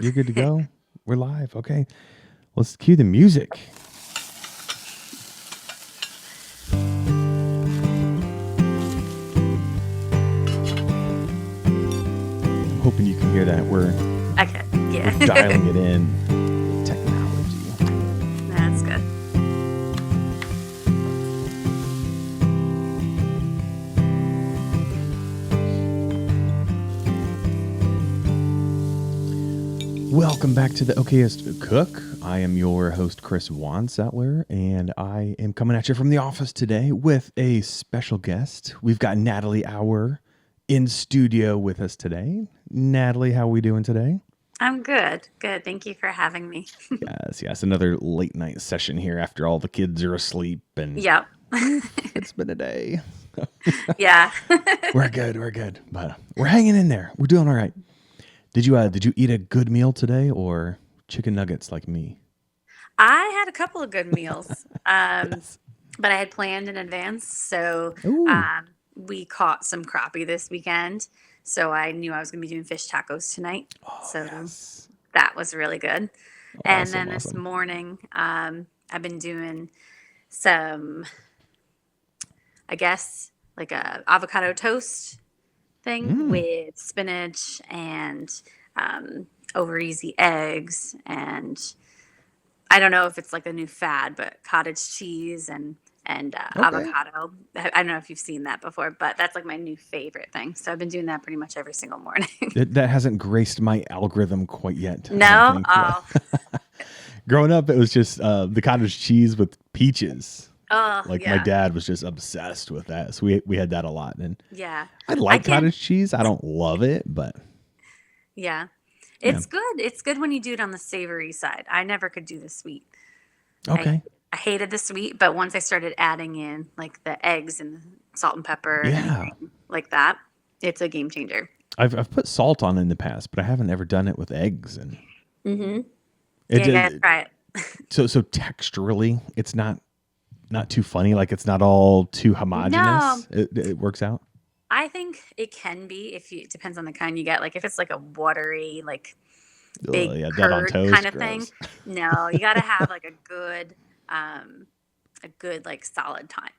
You're good to go? We're live. Okay. Let's cue the music. I'm hoping you can hear that. We're Okay. Yeah. dialing it in. Technology. That's good. Welcome back to the Okayest Cook. I am your host, Chris Whonsetler, and I am coming at you from the office today with a special guest. We've got Natalie Auer in studio with us today. Natalie, how are we doing today? I'm good. Good. Thank you for having me. Yes. Another late night session here after all the kids are asleep and Yep. it's been a day. Yeah. We're good. But we're hanging in there. We're doing all right. Did you eat a good meal today or chicken nuggets like me? I had a couple of good meals, Yes. but I had planned in advance. So Ooh. we caught some crappie this weekend. So I knew I was going to be doing fish tacos tonight. Oh, So yes. that was really good. And then this Awesome. morning, I've been doing some, I guess, like a avocado toast thing Mm, with spinach and over easy eggs, and I don't know if it's like a new fad, but cottage cheese and okay. avocado. I don't know if you've seen that before, but that's like my new favorite thing. So I've been doing that pretty much every single morning. That hasn't graced my algorithm quite yet, I don't No? think. Oh, Growing up, it was just the cottage cheese with peaches. oh Like my yeah, dad was just obsessed with that. So we had that a lot. And yeah. I I like can't. cottage cheese. I don't love it, but Yeah, yeah. it's good. It's good when you do it on the savory side. I never could do the sweet. I Okay. I hated the sweet, but once I started adding in like the eggs and the salt and pepper and Yeah. anything like that, it's a game changer. I've put salt on in the past, but I haven't ever done it with eggs. And Mm-hmm. it Yeah, you just gotta try it. so texturally, it's not too funny. Like it's not all too No, homogenous. It works out. I think it can be if you. It depends on the kind you get. Like if it's like a watery, like Ugh, big yeah, that on curd kind toast, of thing. gross. No, you gotta have like um, a good like solid type.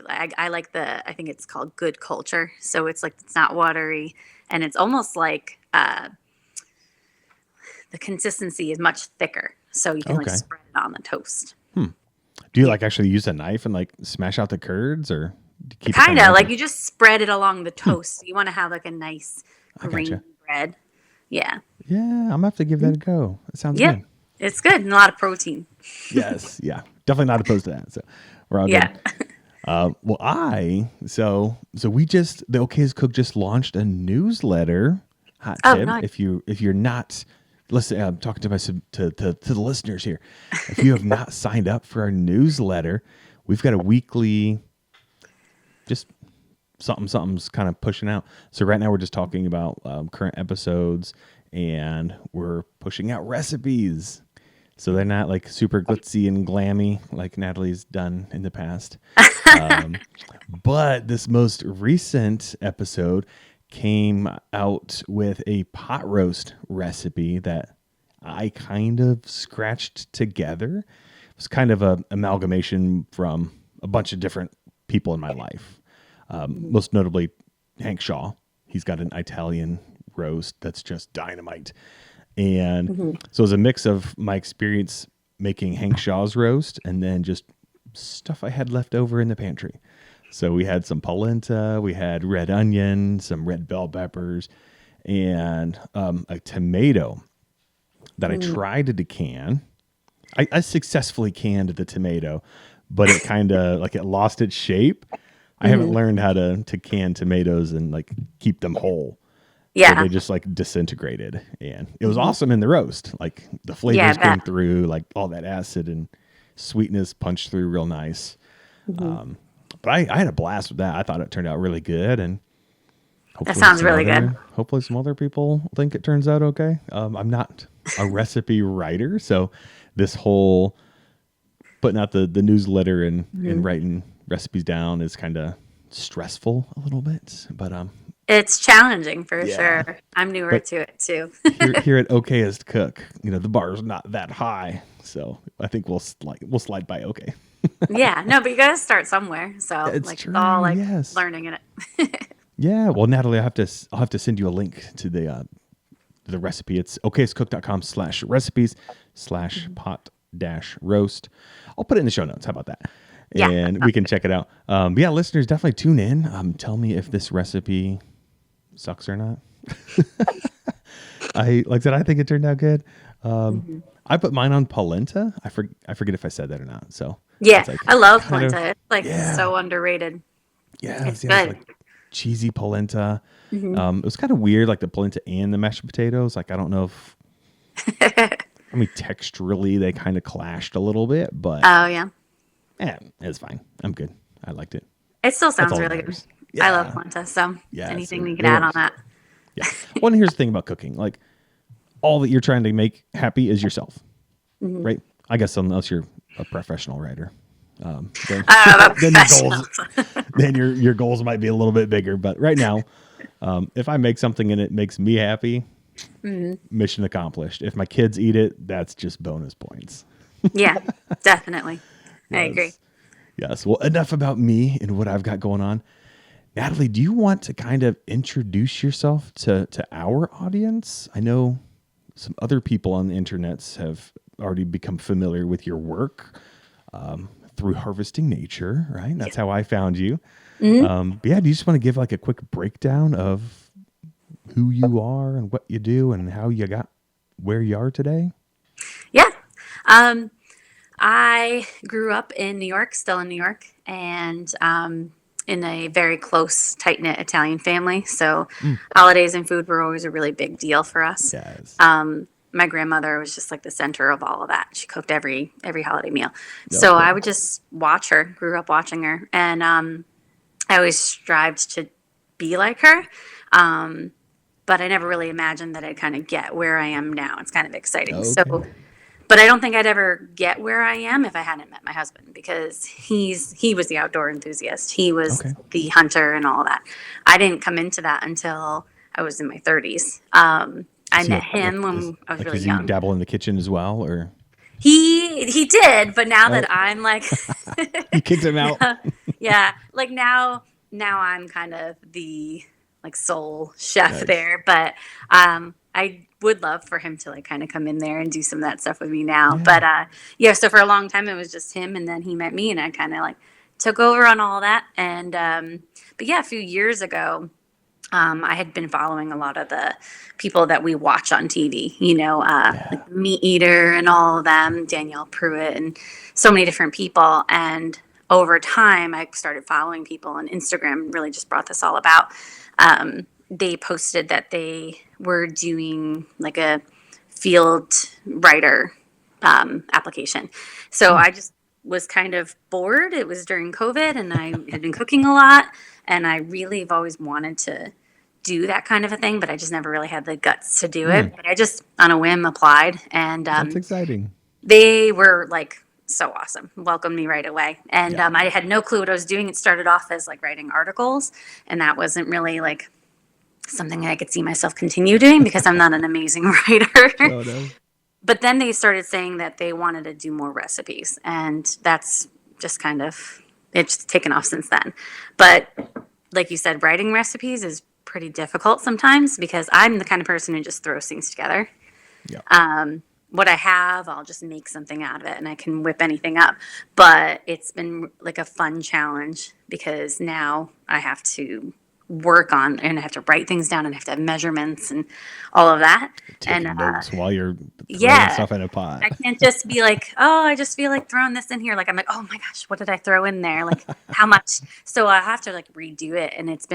I like the. I think it's called good culture. So it's like it's not watery, and it's almost like the consistency is much thicker, so you can like Okay. spread it on the toast. Hmm. Do you Yeah, like actually use a knife and like smash out the curds, or do you keep it kind kind of of like lumpy? you just spread it along the Hmm. toast. You want to have like a nice I gotcha. grainy bread. Yeah. Yeah, I'm gonna have to give that a go. That sounds Yep. good. It's good and a lot of protein. Yes, yeah, definitely not opposed to that. So we're all good. Yeah. Well, so we just the Okayest Cook just launched a newsletter. Hot Oh, tip: nice. if you're not listen, I'm talking to my to the listeners here. If you have not signed up for our newsletter, we've got a weekly just something's kind of pushing out. So right now we're just talking about current episodes, and we're pushing out recipes. So they're not like super glitzy and glammy like Natalie's done in the past. Um, but this most recent episode came out with a pot roast recipe that I kind of scratched together. It was kind of a amalgamation from a bunch of different people in my life. Most notably Hank Shaw. He's got an Italian roast that's just dynamite. And Hmm. so it was a mix of my experience making Hank Shaw's roast and then just stuff I had left over in the pantry. So we had some polenta, we had red onion, some red bell peppers, and a tomato that I tried to decan. I successfully canned the tomato, but it kind of like it lost its shape. I haven't Hmm. learned how to can tomatoes and like keep them whole. So Yeah. they just like disintegrated, and it was Hmm. awesome in the roast. Like the Yeah, I flavors came bet. through, like all that acid and sweetness punched through real nice. Hmm. But I had a blast with that. I thought it turned out really good, and That sounds really good. hopefully some other people think it turns out okay. I'm not a recipe writer, so this whole putting out the newsletter and Hmm. writing recipes down is kind of stressful a little bit, but It's challenging for Yeah. sure. I'm newer But to it too. here at Okayest Cook, the bar is not that high, so I think we'll slide by okay. Yeah, no, but you gotta start somewhere. So It's like it's all true. like Yes. learning in it. Yeah. Well, Natalie, I'll have to send you a link to the recipe. It's okayestcook.com/recipes slash pot dash roast. I'll put it in the show notes. How about that? Yeah. And we can check it out. But yeah, listeners, definitely tune in. Tell me if this recipe sucks or not. Like I said, I think it turned out good. Mhm. I put mine on polenta. I forget if I said that or not. So Yeah, it's like I love kind of polenta. It's like yeah, so underrated. It's it's good. like cheesy polenta. Hmm. It was kind of weird, like the polenta and the mashed potatoes. Like I don't know if texturally they kind of clashed a little bit, but Oh yeah. it's fine. I'm good. I liked it. It still That's sounds all that really good. matters. I love Yeah. polenta, so Yes. anything we could It add on works. that. Yeah. Well, and here's the thing about cooking. Like all that you're trying to make happy is yourself, Hmm. right? I guess unless you're a professional writer, then I'm a then your professional. goals then your goals might be a little bit bigger. But right now, if I make something and it makes me happy, Hmm. mission accomplished. If my kids eat it, that's just bonus points. Yeah, definitely. I agree. Yes. Yes. Well, enough about me and what I've got going on. Natalie, do you want to kind of introduce yourself to our audience? I know some other people on the internets have already become familiar with your work through Harvesting Nature, right? That's how I found you. Hmm. But yeah, do you just want to give like a quick breakdown of who you are and what you do and how you got where you are today? Yeah. Um, I grew up in New York, still in New York, and in a very close, tight knit Italian family. So Mm, holidays and food were always a really big deal for us. yes. My grandmother was just like the center of all of that. She cooked every holiday meal. So Okay. I would just watch her, grew up watching her, and I always strived to be like her. Um, but I never really imagined that I'd kind of get where I am now. It's kind of exciting. So, Okay. but I don't think I'd ever get where I am if I hadn't met my husband because he was the outdoor enthusiast. He was Okay. the hunter and all that. I didn't come into that until I was in my 30s. I So met him when I was really does he young. dabble in the kitchen as well, or He did, but now oh, that I'm like, you kicked him out? yeah, yeah, like now I'm kind of the like sole chef Nice. there, but I would love for him to like kind of come in there and do some of that stuff with me now. Yeah. But yeah, so for a long time it was just him, and then he met me, and I kind of like took over on all that. And but yeah, a few years ago. I had been following a lot of the people that we watch on TV, Yeah. like Meat Eater and all of them, Danielle Pruitt, and so many different people. And over time, I started following people, and Instagram really just brought this all about. They posted that they were doing like a field writer application. So Mm, I just was kind of bored. It was during COVID, and I had been cooking a lot, and I really have always wanted to do that kind of a thing, but I just never really had the guts to do mm, it. But I just on a whim applied, and that's exciting. they were like so awesome, welcomed me right away. And Yeah. I had no clue what I was doing. It started off as like writing articles, and that wasn't really like something I could see myself continue doing because I'm not an amazing writer. Oh no. But then they started saying that they wanted to do more recipes, and that's just kind of it's taken off since then. But like you said, writing recipes is pretty difficult sometimes because I'm the kind of person who just throws things together. Yeah. What I have, I'll just make something out of it and I can whip anything up. But it's been like a fun challenge because now I have to work on and I have to write things down and I have to have measurements and all of that. And Taking notes while you're throwing yeah, stuff in a pot. I can't just be like, oh, I just feel like throwing this in here. Like I'm like, oh my gosh, what did I throw in there? Like how much? So I have to like redo it, and it's Oh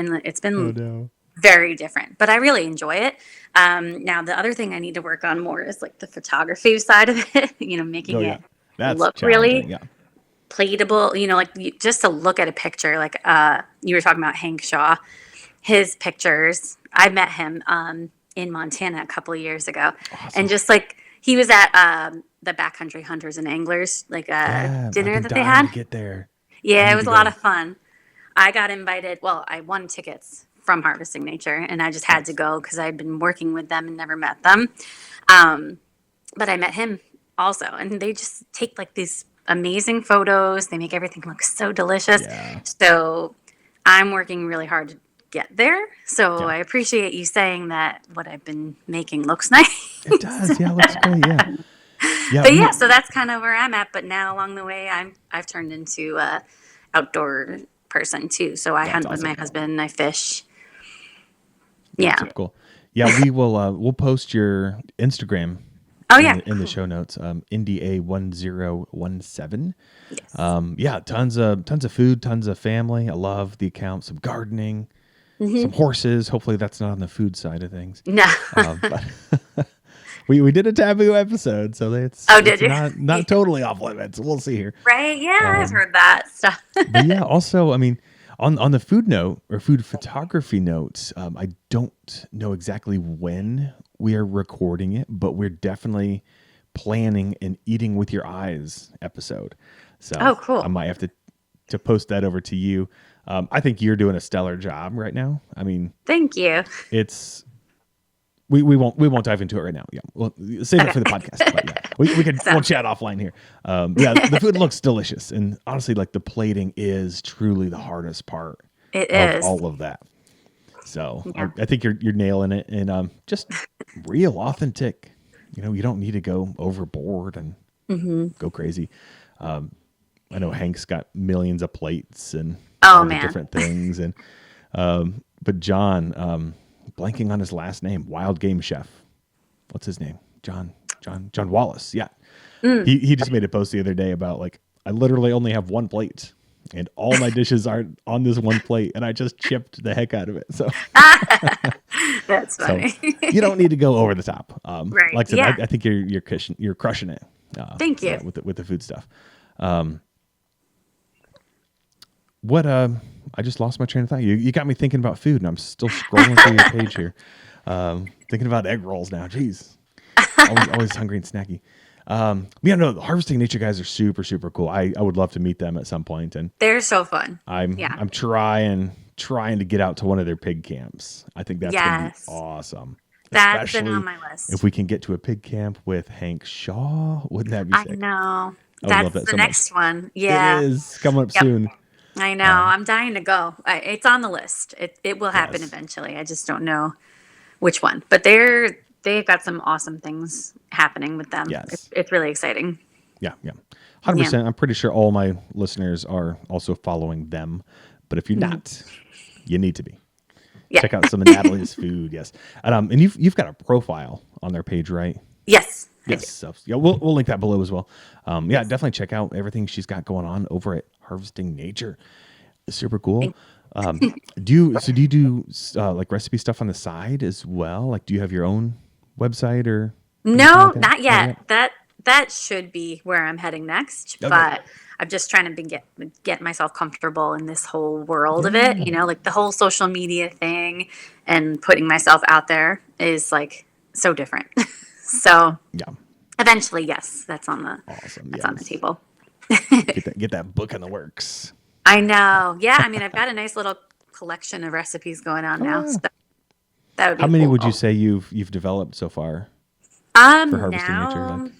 been no. very different, but I really enjoy it. Now the other thing I need to work on more is like the photography side of it. Oh Making yeah. it That's look challenging. really Yeah. plateable. Just to look at a picture. Like you were talking about Hank Shaw, his pictures. I met him in Montana a couple of years ago, and Awesome. just like he was at the Backcountry Hunters and Anglers like Yeah. I've dinner been that they dying had. to get there. I Yeah, it need was to a lot go. of fun. I got invited. Well, I won tickets from Harvesting Nature, and I just had to go because I'd been working with them and never met them. But I met him also, and they just take like these amazing photos. They make everything look so delicious. Yeah. So I'm working really hard to get there. So Yeah. I appreciate you saying that what I've been making looks nice. It does. Yeah, it looks great. Yeah. Yeah. But yeah, so that's kind of where I'm at. But now along the way, I've turned into a outdoor person too. So I hunt with my husband. I fish. Yeah. Super cool. Yeah, we will. We'll post your Instagram. Oh yeah. In the show notes, NDA1017. Yes. Yeah, tons of food, tons of family. I love the account. Some gardening, some horses. Hopefully, that's not on the food side of things. No. But we did a taboo episode, so it's did you? not totally off limits. We'll see here. Right? Yeah, I've heard that stuff. But yeah, also, I mean, on the food note or food photography notes, I don't know exactly when we are recording it, but we're definitely planning an Eating with Your Eyes episode. So Oh, cool. I might have to post that over to you. I think you're doing a stellar job right now. I mean, Thank you. it's we won't dive into it right now. Yeah, we'll save it for the podcast. But yeah, we'll chat offline here. Yeah, the food looks delicious, and honestly, like the plating is truly the hardest part. It of is. all of that. So Yeah. I think you're nailing it, and just real authentic. You know, you don't need to go overboard and go crazy. I know Hank's got millions of plates and all the different things, and but John, blanking on his last name, Wild Game Chef. What's his name? John Wallace. Yeah, he just made a post the other day about like I literally only have one plate. And all my dishes are on this one plate, and I just chipped the heck out of it. So That's funny. So you don't need to go over the top. Right. Like I said, Yeah. I think you're crushing it. Thank you. With the food stuff. What I just lost my train of thought. You got me thinking about food, and I'm still scrolling through your page here, thinking about egg rolls now. Jeez, always hungry and snacky. Yeah, no, the Harvesting Nature guys are super, super cool. I would love to meet them at some point, and They're so fun. I'm trying to get out to one of their pig camps. I think that's gonna be awesome. That's been Especially on my list. if we can get to a pig camp with Hank Shaw, wouldn't that be I sick? know. I would That's love that the so next one. Yeah. It is coming up soon. I know. I'm dying to go. It's on the list. It will happen Yes. eventually. I just don't know which one. But they've got some awesome things happening with them. Yes. It's really exciting. Yeah. 100%. I'm pretty sure all my listeners are also following them. But if you're not, you need to be. Yeah. Check out some of Natalie's food. Yes. And you've got a profile on their page, right? Yes. Yes. So, yeah, we'll link that below as well. Yeah, definitely check out everything she's got going on over at Harvesting Nature. It's super cool. Do you do like recipe stuff on the side as well? Like, do you have your own website or? No, like that? not yet. That should be where I'm heading next. Okay. But I'm just trying to get myself comfortable in this whole world of it. You know, like the whole social media thing and putting myself out there is like so different. So Yeah. eventually, yes, that's on the Awesome. that's on the table. Get that book in the works. I know. Yeah, I mean, I've got a nice little collection of recipes going on now. So that would be How many cool. would you say you've developed so far for Harvesting Nature? Now, Like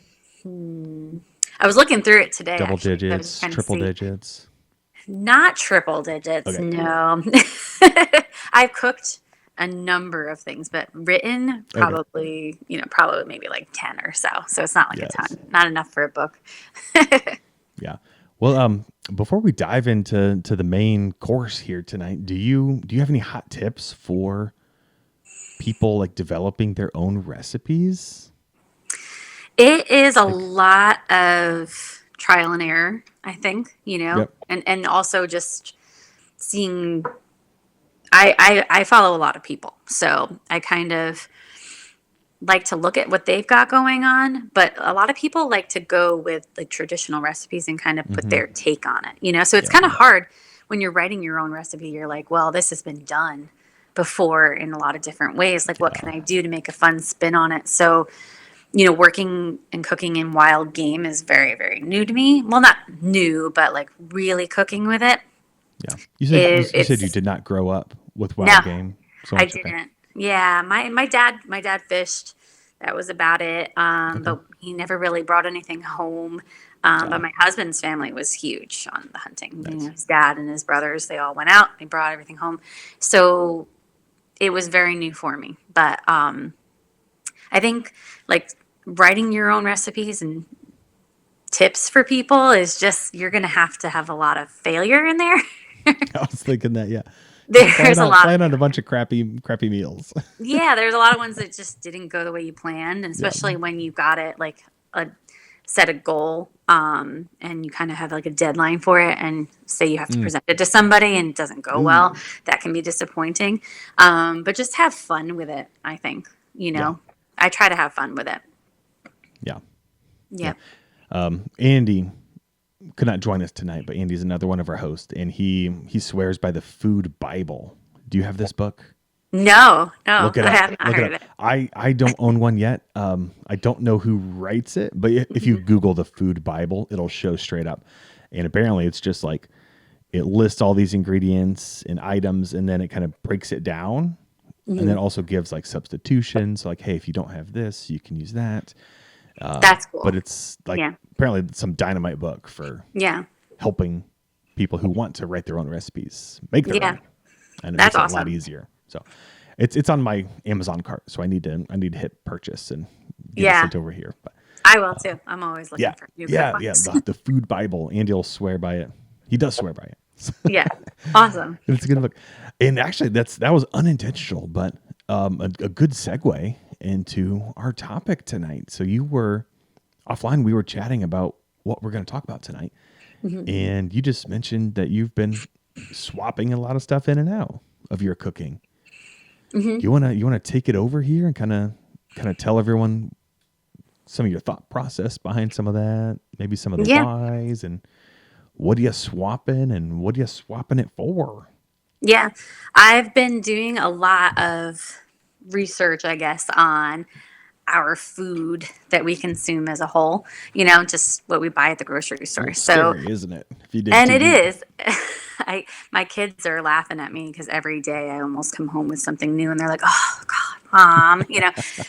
I was looking through it today. double actually. I was digits, trying to triple see. digits? Not triple digits, Okay. no. I've cooked a number of things, but written probably maybe like 10 or so. So it's not like a ton, not enough for a book. Yeah. Well, before we dive into the main course here tonight, do you have any hot tips for people like developing their own recipes? It is a lot of trial and error, I think, and also just seeing, I follow a lot of people. So I kind of like to look at what they've got going on, but a lot of people like to go with like traditional recipes and kind of put their take on it, so it's kind of hard when you're writing your own recipe. You're like, well, this has been done before in a lot of different ways. Like, what can I do to make a fun spin on it? So, working and cooking in wild game is very, very new to me. Well, not new, but like really cooking with it. Yeah. You said you did not grow up with No, wild game so I much? Okay. didn't. Yeah, my dad fished. That was about it. Okay. But he never really brought anything home. But Oh, my husband's family was huge on the hunting. nice. His dad and his brothers, they all went out. They brought everything home. So it was very new for me. But I think like writing your own recipes and tips for people is just you're going to have a lot of failure in there. I was thinking that, yeah. There's a lot of Plan on a bunch of crappy meals. Yeah, there's a lot of ones that just didn't go the way you planned, and Yeah. especially when you got it like a set a goal, and you kind of have like a deadline for it, and say you have to Mm, present it to somebody and it doesn't go well, ooh. that can be disappointing. But just have fun with it. I think Yeah. I try to have fun with it. Yeah. Yeah. Yep. Andy could not join us tonight, but Andy's another one of our hosts, and he swears by the Food Bible. Do you have this book? No, no, Look it I up. have not Look it heard up. of it. I don't own one yet. I don't know who writes it, but if you Mhm. Google the Food Bible, it'll show straight up. And apparently, it's just like it lists all these ingredients and items, and then it kind of breaks it down, and then Mhm. also gives like substitutions. Like, hey, if you don't have this, you can use that. That's But cool. it's like Yeah, apparently some dynamite book for yeah, helping people who want to write their own recipes make their yeah. own, and it That's makes it a lot awesome. easier. So it's on my Amazon cart, so I need to hit purchase and get it Yeah, sent over here. But I will too. I'm always looking yeah, for new cookbooks. the Food Bible. Andy will swear by it. He does swear by it. Yeah, awesome. It's a good book. And actually, that was unintentional, but a good segue into our topic tonight. So you were offline. We were chatting about what we're going to talk about tonight, Mhm. and you just mentioned that you've been swapping a lot of stuff in and out of your cooking. Mhm. You wanna take it over here and kind of tell everyone some of your thought process behind some of that, maybe some of the Yeah. whys, and what are you swapping and what are you swapping it for? Yeah. I've been doing a lot of research, I guess, on our food that we consume as a whole, just what we buy at the grocery A store. little So, scary, isn't it? If you dig and too it deep, is. My kids are laughing at me because every day I almost come home with something new and they're like, "Oh God, mom."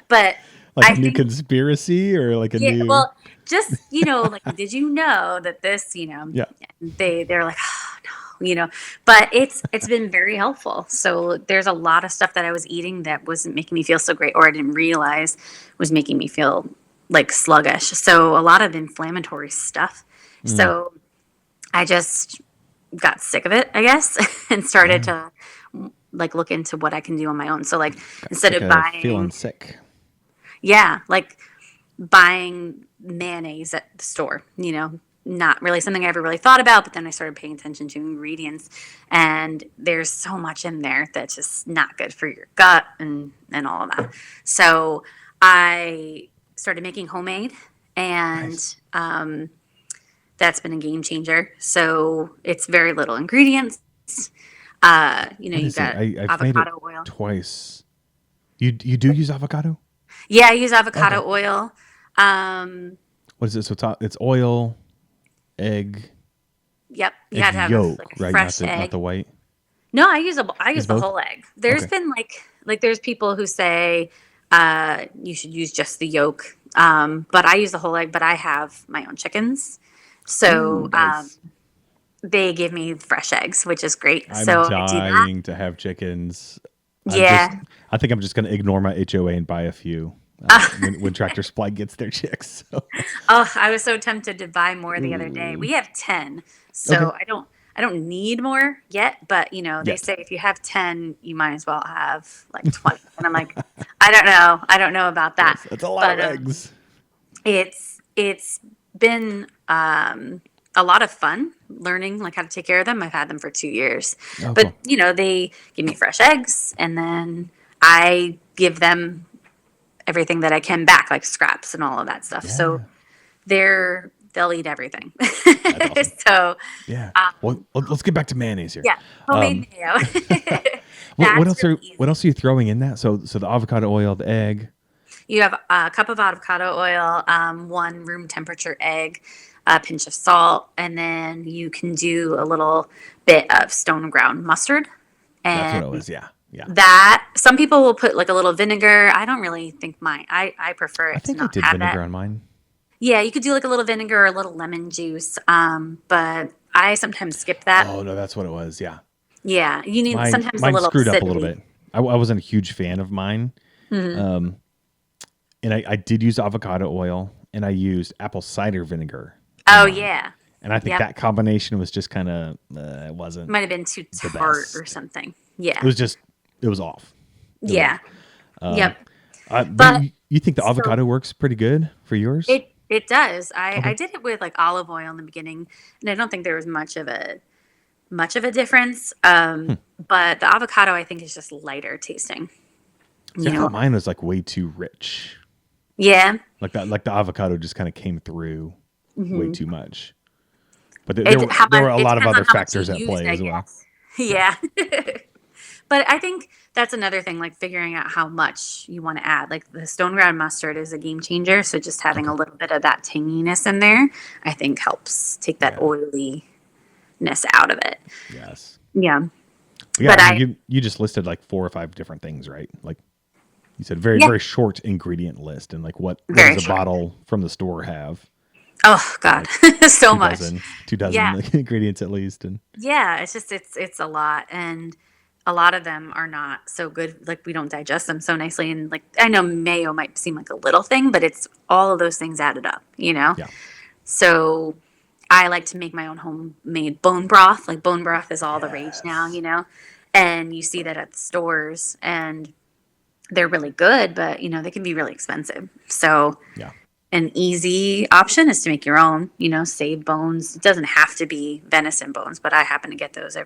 But like I a new think conspiracy or like a yeah, new, well, just, like, did you know that this, yeah. they're like, oh no, but it's been very helpful. So there's a lot of stuff that I was eating that wasn't making me feel so great, or I didn't realize was making me feel like sluggish. So a lot of inflammatory stuff. Mm, So I just got sick of it, I guess, and started yeah. to like look into what I can do on my own. So like Got instead sick of of feeling buying, sick. yeah, like buying mayonnaise at the store, not really something I ever really thought about, but then I started paying attention to ingredients and there's so much in there that's just not good for your gut and all of that. So I started making homemade and Nice. that's been a game changer. So it's very little ingredients. What You is it? got I've made it avocado oil. twice. You do use avocado? Yeah, I use Okay. avocado oil. Um, What is it? So it's oil, egg, yep, you egg had to have yolk, like a right? fresh Not egg. the white. No, I use Use the both. whole egg. There's Okay. been like there's people who say you should use just the yolk, but I use the whole egg. But I have my own chickens, Ooh, so nice. they give me fresh eggs, which is great. I'm So I do that. dying to have chickens. Yeah. I think I'm just going to ignore my HOA and buy a few when Tractor Supply gets their chicks. So. Oh, I was so tempted to buy more the other day. Ooh. We have 10, Okay. so I don't need more yet, but they Yet. say if you have 10, you might as well have like 20. And I'm like, I don't know. I don't know about that. That's a lot of But eggs. it's been a lot of fun learning like how to take care of them. I've had them for 2 years. Oh, But cool. they give me fresh eggs and then I give them everything that I can back, like scraps and all of that stuff. So Yeah. they'll eat everything. That's awesome. So, Yeah. Well, um, let's get back to mayonnaise here. yeah, Um, homemade mayo. what That's else are really easy. you throwing in that? So the avocado oil, the egg. You have a cup of avocado oil, one room temperature egg, a pinch of salt, and then you can do a little bit of stone ground mustard. That's what it And was. Yeah. Yeah. that some people will put like a little vinegar. I don't really think mine. I prefer I it to think I not did have that. vinegar on mine. Yeah, you could do like a little vinegar or a little lemon juice. But I sometimes skip that. Oh no, that's what it was. Yeah. Yeah, you need Mine sometimes a mine little screwed up a little acidity. bit. I wasn't a huge fan of mine. Hmm. And I did use avocado oil and I used apple cider vinegar in Oh mine. yeah, And I think yep. that combination was just kind of, it wasn't Might have been too the tart or best. something. It Yeah, was just, it was off. It was yeah, off. yep. But But you think the so avocado works pretty good for yours? it does. I Okay. did it with like olive oil in the beginning, and I don't think there was much of a difference. But the avocado I think is just lighter tasting. See, You I thought know, mine was like way too rich. yeah. Like the avocado just kind of came through way too much. But there were a It lot of depends other on how much you factors at used, play I as well. guess. Yeah. But I think that's another thing, like figuring out how much you want to add. Like the stone ground mustard is a game changer. So just having a Okay. little bit of that tanginess in there, I think helps take that Yeah. oiliness out of it. Yes. Yeah. But yeah, But I mean, I, you just listed like 4 or 5 different things, right? Like you said, very yeah, very short ingredient list, and like what very does a short. bottle from the store have? Oh God, Like so much. two dozen Yeah. like, ingredients at least, and Yeah. It's just, it's a lot. And a lot of them are not so good. Like we don't digest them so nicely. And like, I know mayo might seem like a little thing, but it's all of those things added up, you know? yeah. So I like to make my own homemade bone broth. Like bone broth is all the rage now, Yes. you know? And you see that at the stores and they're really good, but you know, they can be really expensive. So Yeah. an easy option is to make your own, you know, save bones. It doesn't have to be venison bones, but I happen to get those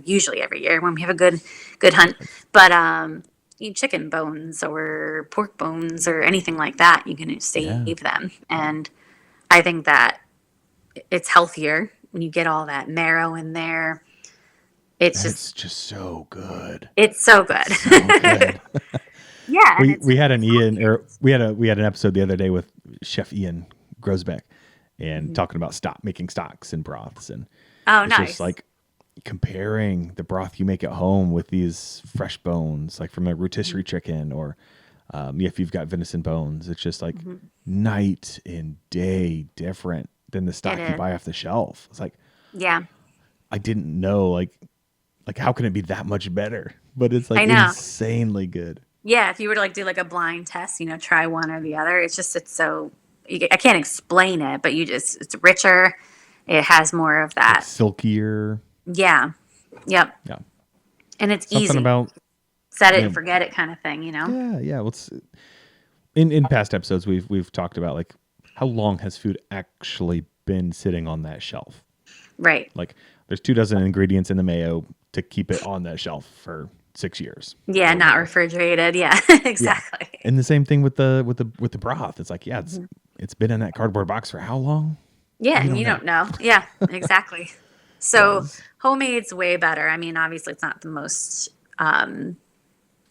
usually every year when we have a good hunt. But eat chicken bones or pork bones or anything like that, you can Yeah. save them. And I think that it's healthier when you get all that marrow in there. It's And just it's just so good. it's so It's good. so good. Yeah, and We had an it's Ian, healthier. or we had an episode the other day with Chef Ian Grosbeck, and talking about making stocks and broths, and Oh, it's just nice. like comparing the broth you make at home with these fresh bones, like from a rotisserie chicken, or if you've got venison bones, it's just like night and day different than the It stock you is. buy off the shelf. It's like Yeah, I didn't know like how can it be that much better? But it's like I know. insanely good. Yeah, if you were to like do like a blind test, you know, try one or the other, it's so I can't explain it, but it's richer. It has more of It's like that. silkier. Yeah. Yep. Yeah. And it's Something easy. about Set it you and know, forget it kind of thing, you know? yeah. Well, it's in past episodes we've talked about like how long has food actually been sitting on that shelf? Right. Like there's 2 dozen ingredients in the mayo to keep it on that shelf for 6 years Yeah, or not more. refrigerated. Yeah, Yeah. exactly. And the same thing with the broth. It's like, yeah, it's been in that cardboard box for how long? Yeah, We and don't you know. don't know. Yeah, exactly. So Yes. homemade's way better. I mean, obviously it's not the most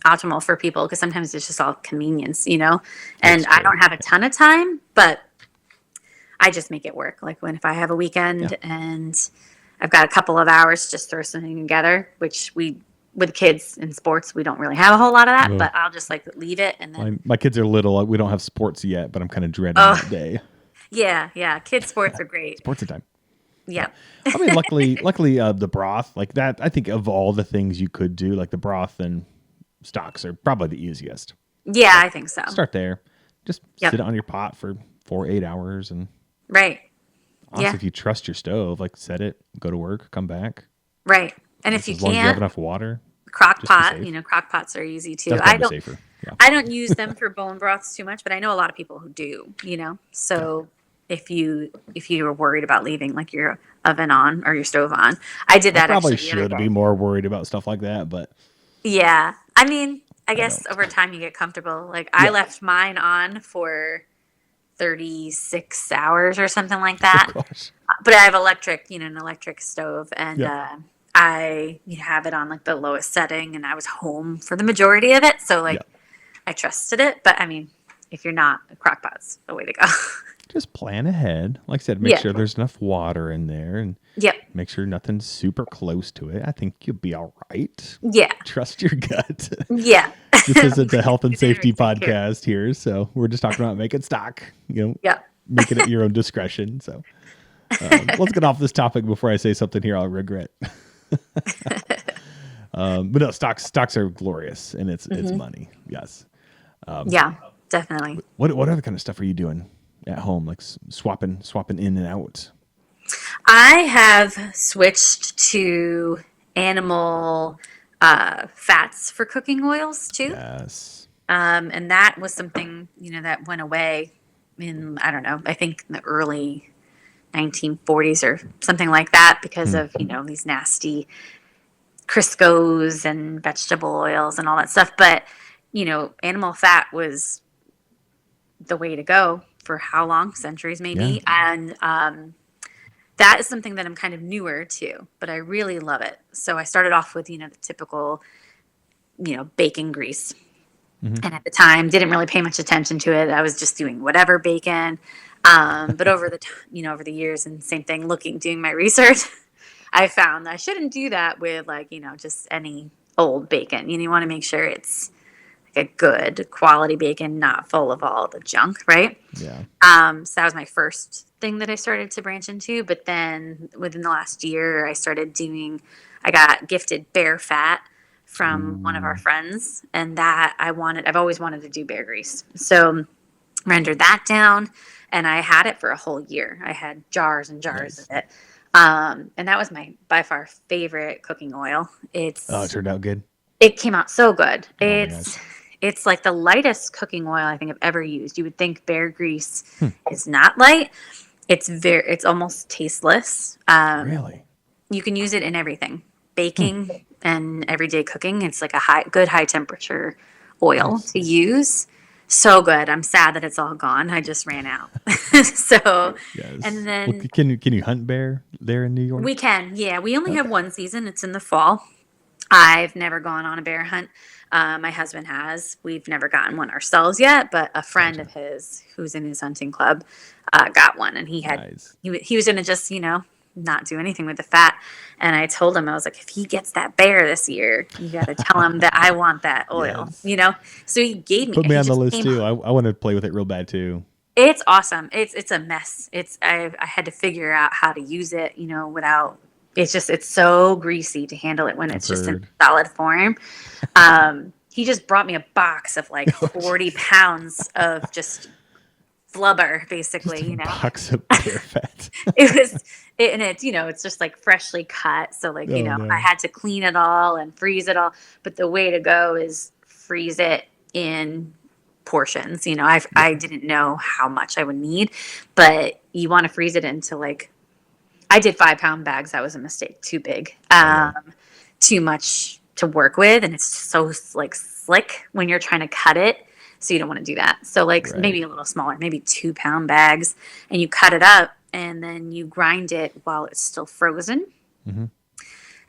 optimal for people because sometimes it's just all convenience, you know? It's And I true. don't have a ton of time, but I just make it work. Like if I have a Yeah. weekend and I've got a couple of hours, just throw something together, which with kids in sports, we don't really have a whole lot of that, Ugh. but I'll just like leave it and then, My kids are little. We don't have sports yet, but I'm kind of dreading oh, that day. yeah. Kids sports are great. Sports time. Yeah. Yep. I mean, luckily, the broth like that. I think of all the things you could do, like the broth and stocks are probably the easiest. Yeah, Like I think so. start there. Just sit Yep. it on your pot for 4 8 hours, and Right. honestly, Yeah. if you trust your stove, like set it, go to work, come back. Right. And if Just you as long as you have can't, enough water, crock just be pot, safe. crock pots are easy too. That's probably safer. Yeah. I don't use them for bone broths too much, but I know a lot of people who do, you know. Yeah. So if you were worried about leaving like your oven on or your stove on, I did I that probably actually the other should be day. more worried about stuff like that, but Yeah. I mean, I I guess don't. over time you get comfortable. Like I Yeah. left mine on for 36 hours or something like Oh that. gosh. But I have an electric stove, and Yeah. I have it on like the lowest setting, and I was home for the majority of it, so Yeah. like I trusted it. But I mean, if you're not, a crock pot's the way to go. just plan ahead. Like I said, make Yeah. sure there's enough water in there and Yep. make sure nothing's super close to it. I think you'll be all right. Yeah. Trust your gut. Yeah. This isn't a health and Do safety everything here. podcast here, so we're just talking about making stock. Yeah. Make it at your own discretion. So let's get off this topic before I say something here I'll regret. But no, stocks are glorious, and it's money. Yes. Yeah, definitely. What other kind of stuff are you doing at home, like swapping in and out? I have switched to animal fats for cooking oils too. Yes. And that was something, that went away in, I don't know, I think in the early 1940s or something like that because of, these nasty Crisco's and vegetable oils and all that stuff. But, animal fat was the way to go for how long? Centuries maybe. Yeah. And that is something that I'm kind of newer to, but I really love it. So I started off with, the typical, bacon grease. Mm-hmm. And at the time, didn't really pay much attention to it. I was just doing whatever bacon. But over the years, and same thing, doing my research, I found I shouldn't do that with just any old bacon. You want to make sure it's like a good quality bacon, not full of all the junk, right? Yeah. So that was my first thing that I started to branch into. But then within the last year, I got gifted bear fat from one of our friends, and that I've always wanted to do bear grease. So rendered that down, and I had it for a whole year. I had jars and jars of it. And that was my by far favorite cooking oil. It turned out good. It came out so good. Oh, It's like the lightest cooking oil I think I've ever used. You would think bear grease is not light. It's almost tasteless. Really? You can use it in everything. Baking and everyday cooking. It's like a good high temperature oil to use. So good. I'm sad that it's all gone. I just ran out. So, yes. And then can you hunt bear there in New York? We can. Yeah, we only have one season. It's in the fall. I've never gone on a bear hunt. My husband has. We've never gotten one ourselves yet, but a friend of his who's in his hunting club got one, and he was going to just not do anything with the fat. And I told him, I was like, if he gets that bear this year, you got to tell him that I want that oil. Yes. So he gave me. Put me on the list too. I want to play with it real bad too. It's awesome. It's a mess. I had to figure out how to use it, without. It's so greasy to handle it when it's just in solid form. He just brought me a box of like 40 pounds of just flubber, basically, box of bear fat. It's just like freshly cut. So I had to clean it all and freeze it all. But the way to go is freeze it in portions. I didn't know how much I would need, but you want to freeze it into I did 5-pound bags. That was a mistake. Too big. Too much to work with. And it's so slick when you're trying to cut it. So you don't want to do that. So maybe a little smaller, maybe 2-pound bags, and you cut it up and then you grind it while it's still frozen. Mm-hmm.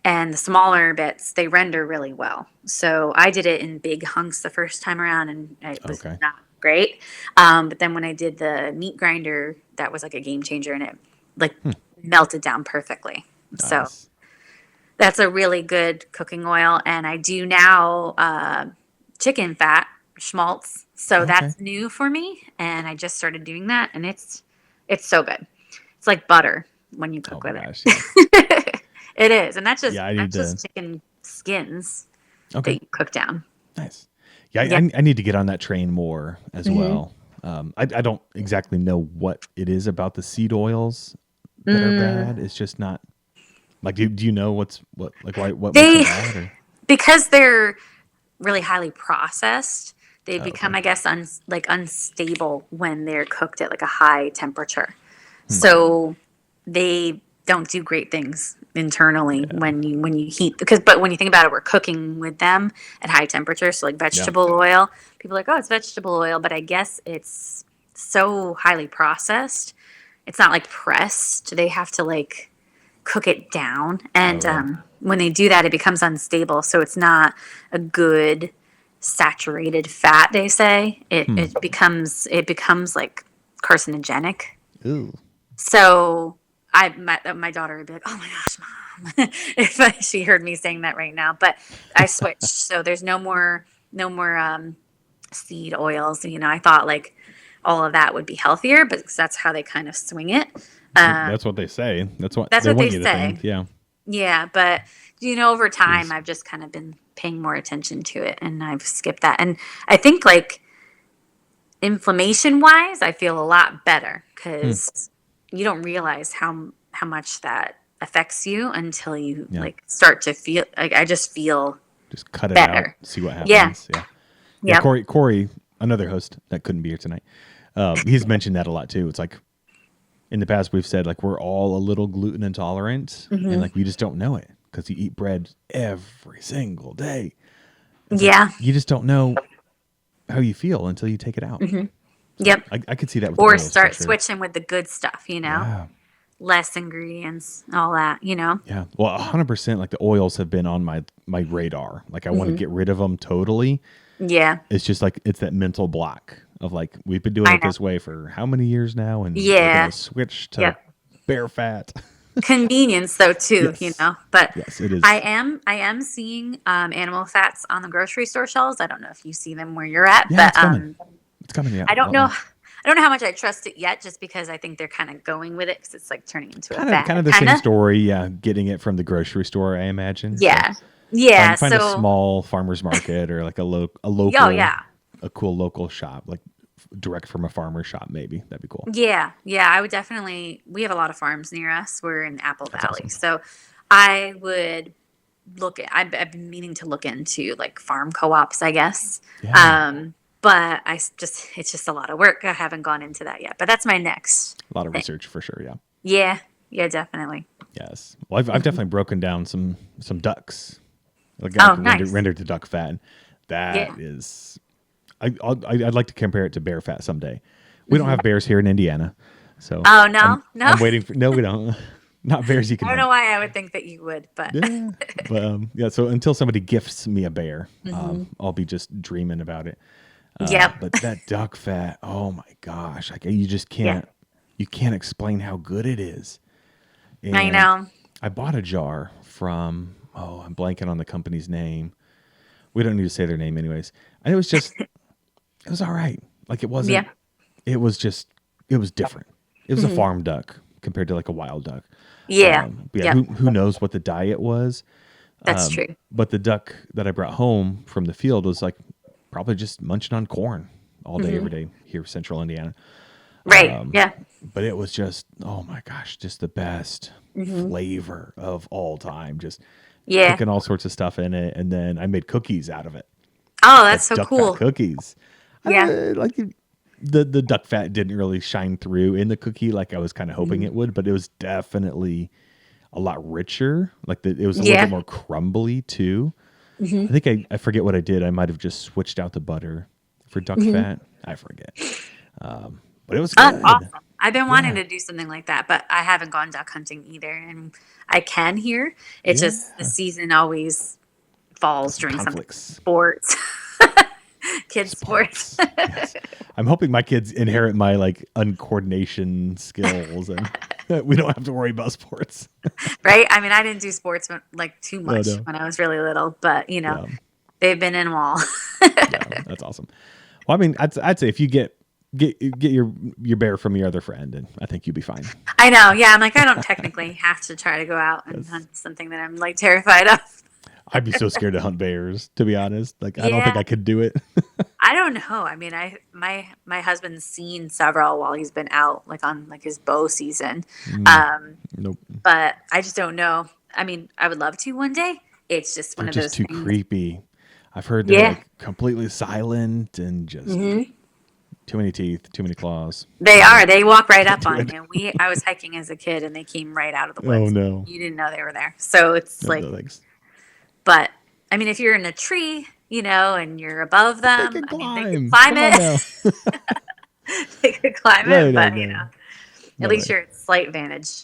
And the smaller bits, they render really well. So I did it in big hunks the first time around, and it was not great. But then when I did the meat grinder, that was like a game changer, and it melted down perfectly. Nice. So that's a really good cooking oil. And I do now chicken fat, schmaltz. So that's new for me, and I just started doing that, and it's so good. It's like butter when you cook with it. Yeah. It is, and that's just chicken skins that you cook down. Nice. Yeah, I need to get on that train more as well. I don't exactly know what it is about the seed oils that are bad. It's just not like. Do you know what makes them bad? Or? Because they're really highly processed. They become, I guess, unstable when they're cooked at like a high temperature. So they don't do great things internally when you heat, but when you think about it, we're cooking with them at high temperature. So like vegetable oil, people are like, oh, it's vegetable oil, but I guess it's so highly processed. It's not like pressed. They have to cook it down. And when they do that, it becomes unstable. So it's not a good saturated fat, they say. It becomes like carcinogenic. Ooh. So my daughter would be like, "Oh my gosh, mom," if she heard me saying that right now. But I switched, so there's no more seed oils. I thought like all of that would be healthier, but that's how they kind of swing it. That's what they say. That's what That's they what they want you to say. think. Yeah. Yeah, but over time, Jeez. I've just kind of been paying more attention to it, and I've skipped that. And I think like inflammation wise, I feel a lot better Hmm. because you don't realize how much that affects you until you Yeah. like start to feel like I just feel Just cut it out, better. see what Yeah. happens. Yeah. Yeah. Yep. Corey, another host that couldn't be here tonight. He's mentioned that a lot too. It's like in the past we've said like we're all a little gluten intolerant, and like we just don't know it because you eat bread every single day. It's like, Yeah. you just don't know how you feel until you take it out. So Yep. I could see that with Or oils start for sure. switching with the good stuff, Yeah. less ingredients, all that, Yeah. Well, 100%. Like the oils have been on my radar. Like I want to get rid of them totally. Yeah. It's just like it's that mental block of like we've been doing I it know. this way for how many years now, and we're Yeah. gonna switch to Yep. bare fat. Convenience though too, Yes. But Yes, it is. I am seeing animal fats on the grocery store shelves. I don't know if you see them where you're at, Yeah, but it's coming. It's coming. Yeah. I don't know. I don't know how much I trust it yet, just because I think they're kind of going with it because it's like turning into a fad. Kind of the same story. Yeah, getting it from the grocery store, I imagine. Yeah, So yeah. find a So small farmer's market or like a local, oh yeah, a cool local shop, like direct from a farmer shop. Maybe that'd be cool. yeah. I would definitely. We have a lot of farms near us. We're in Apple That's Valley, awesome. so I would look at. I've been meaning to look into like farm co-ops, I guess. Yeah. But it's just a lot of work. I haven't gone into that yet, but that's my next A lot of thing. research for sure. Yeah. Yeah, definitely. Yes. Well, I've definitely broken down some ducks. Like Oh, nice. rendered to duck fat. That Yeah. is, I'd like to compare it to bear fat someday. We don't have bears here in Indiana, so Oh no, no. I'm waiting for. No, we don't. Not bears you can I don't hunt. know why I would think that you would, but Yeah, but yeah. So until somebody gifts me a bear, Mm-hmm. I'll be just dreaming about it. Yep. But that duck fat, oh my gosh! Like you just can't, you can't explain how good it is. I And know. I bought a jar from. Oh, I'm blanking on the company's name. We don't need to say their name, anyways. And it was just, it was all right. Like it wasn't. Yeah. It was just. It was different. It was a farm duck compared to like a wild duck. Yeah. But yeah, who knows what the diet was? That's true. But the duck that I brought home from the field was like probably just munching on corn all day, every day here in central Indiana. Right. Yeah. But it was just, oh my gosh, just the best flavor of all time. Just Yeah. cooking all sorts of stuff in it. And then I made cookies out of it. Oh, that's so Duck cool. fat cookies. Yeah. Like the duck fat didn't really shine through in the cookie like I was kind of hoping it would, but it was definitely a lot richer. Like it was a little Yeah. bit more crumbly too. I think I forget what I did. I might have just switched out the butter for duck fat. I forget. But it was good. Awesome. I've been wanting Yeah. to do something like that, but I haven't gone duck hunting either, and I can here. It's just the Yeah. season always falls Some during some conflicts. sports, kids sports. Yes. I'm hoping my kids inherit my like uncoordination skills and we don't have to worry about sports. Right? I mean, I didn't do sports like too much no. when I was really little, but Yeah. they've been in them all. Yeah, that's awesome. Well, I mean, I'd say if you get your bear from your other friend, and I think you'll be fine. I know. Yeah. I'm like, I don't technically have to try to go out and hunt something that I'm like terrified of. I'd be so scared to hunt bears, to be honest. Like, I don't think Yeah. I could do it. I don't know. I mean, my husband's seen several while he's been out, like on like his bow season. Nope. But I just don't know. I mean, I would love to one day. It's just one They're of just those too things. creepy. I've heard they're Yeah. like completely silent and just too many teeth, too many claws. They are. They walk right up do on it. you. I was hiking as a kid and they came right out of the Oh woods. no. You didn't know they were there. So it's No, like, no thanks. but I mean, if you're in a tree, and you're above them, They can I mean, they climb. can climb Come on it. now. They could climb No, it, no, but no. No at least way. you're at slight advantage,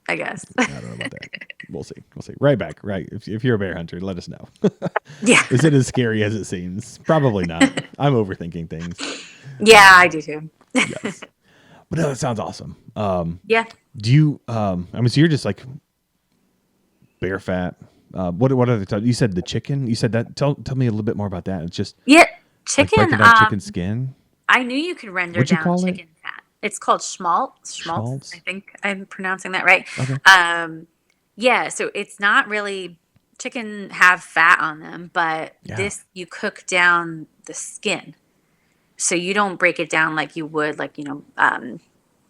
I guess. I don't know about that. We'll see. We'll see. Right back. Right. If you're a bear hunter, let us know. Yeah. Is it as scary as it seems? Probably not. I'm overthinking things. Yeah, I do too. Yes. But no, that sounds awesome. Yeah. Do you? I mean, so you're just like bear fat. What other type? You said the chicken. You said that. Tell me a little bit more about that. It's just Yeah. like Chicken. breaking down chicken skin. I knew you could render What'd you down call it? chicken fat. It's called schmaltz. Schmaltz. I Schmaltz. think I'm pronouncing that right. Okay. Yeah. So it's not really chicken have fat on them, but Yeah. this you cook down the skin. So you don't break it down like you would, like,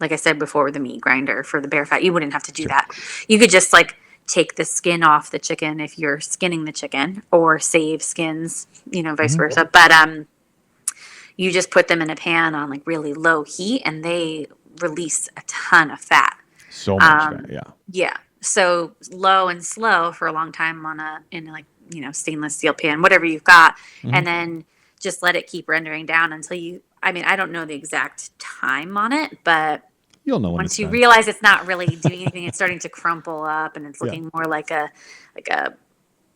like I said before, with the meat grinder for the bear fat. You wouldn't have to do Sure. that. You could just like take the skin off the chicken if you're skinning the chicken, or save skins, vice Hmm. versa. But you just put them in a pan on like really low heat, and they release a ton of fat. So much fat. Um, Yeah. yeah. So low and slow for a long time in like, stainless steel pan, whatever you've got. Hmm. And then just let it keep rendering down until I mean, I don't know the exact time on it, but You'll know when once it's you done. realize it's not really doing anything, it's starting to crumple up and it's Yeah. looking more like a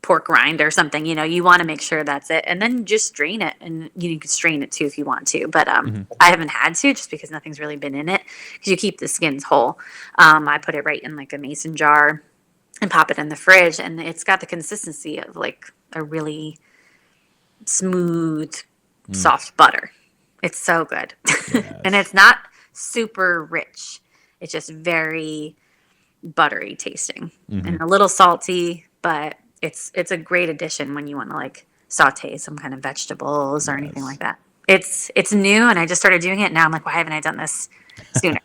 pork rind or something, you want to make sure that's it. And then just drain it, and you can strain it too if you want to. But Hmm. I haven't had to, just because nothing's really been in it, because you keep the skins whole. I put it right in like a mason jar and pop it in the fridge, and it's got the consistency of like a really smooth, Mm. soft butter. It's so good. And Yes. it's not super rich. It's just very buttery tasting Hmm. and a little salty, but it's a great addition when you want to like saute some kind of vegetables or anything Yes. like that. It's new, and I just started doing it now. I'm like, why haven't I done this sooner?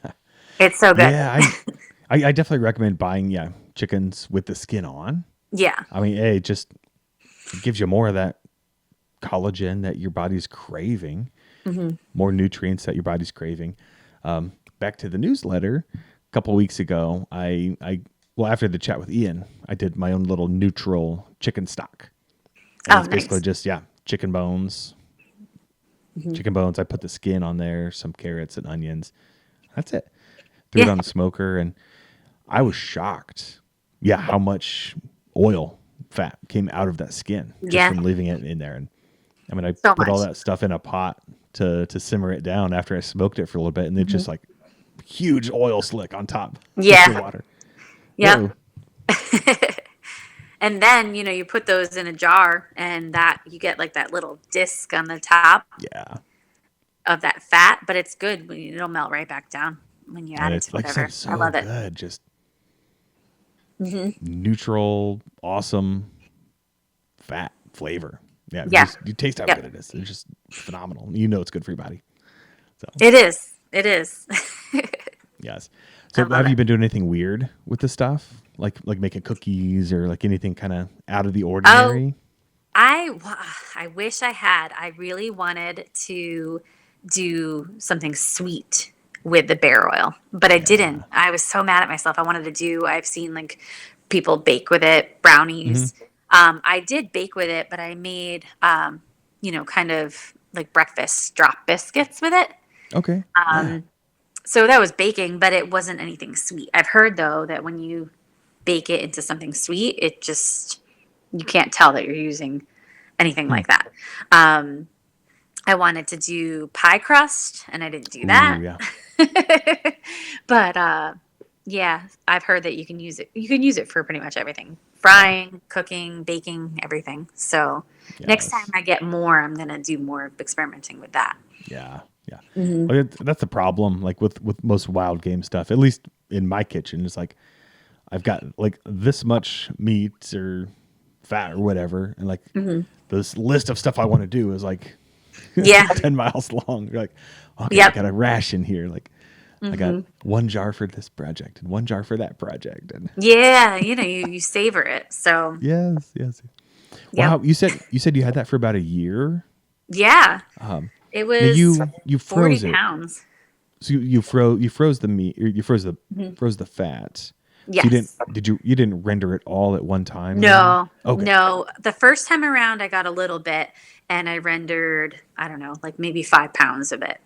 It's so good. Yeah. I definitely recommend buying chickens with the skin on. Yeah. I mean, it just gives you more of that collagen that your body's craving, Hmm. more nutrients that your body's craving. Back to the newsletter, a couple weeks ago, well, after the chat with Ian, I did my own little neutral chicken stock, and Oh, it's basically nice. just chicken bones. Hmm. Chicken bones. I put the skin on there, some carrots and onions. That's it. Threw it Yeah. on the smoker, and I was shocked. Yeah, how much oil, fat came out of that skin just Yeah. from leaving it in there. And I mean, I So put all much. that stuff in a pot to simmer it down after I smoked it for a little bit, and then Hmm. just like huge oil slick on top of the Yeah. water. Yep. Whoa. And then, you put those in a jar, and that you get like that little disc on the top Yeah. of that fat, but it's good when it'll melt right back down when you add And it it's to like you said, whatever. I so love it. good. Just Hmm. neutral, awesome fat flavor. Yeah. Yeah. You taste how Yep. good it is. It's just phenomenal. You know it's good for your body. So, It is. It is. yes. I So love have it. you been doing anything weird with this stuff? Like making cookies or like anything kind of out of the Oh, ordinary? I wish I had. I really wanted to do something sweet with the bear oil, but I didn't. Yeah. I was so mad at myself. I've seen like people bake with it, Hmm. brownies. I did bake with it, but I made, kind of like breakfast drop biscuits with it. Okay. Yeah. Um, so that was baking, but it wasn't anything sweet. I've heard though that when you bake it into something sweet, you can't tell that you're using anything Hmm. like that. Um, I wanted to do pie crust, and I didn't do Ooh, that. yeah. But yeah, I've heard that you can use it. You can use it for pretty much everything: Yeah. frying, cooking, baking, everything. So next time Yes. I get more, I'm gonna do more experimenting with that. Yeah. Yeah. Hmm. Well, that's the problem. Like with most wild game stuff, at least in my kitchen, it's like I've got like this much meat or fat or whatever, and like Hmm. this list of stuff I want to do is like Yeah. 10 miles long. You're like, okay, I Yep. got a ration here. Like I got Hmm. one jar for this project and one jar for that project. And Yeah. You savor it. So yes, yes. yep. Wow, you said you had that for about a year. Yeah. Um, It now was you 40 froze it. pounds. So you froze the meat, or you Hmm. froze the fat. So Yes. you didn't render it all at one time then? No, Okay. no. The first time around, I got a little bit, and I rendered, I don't know, like maybe 5 pounds of it.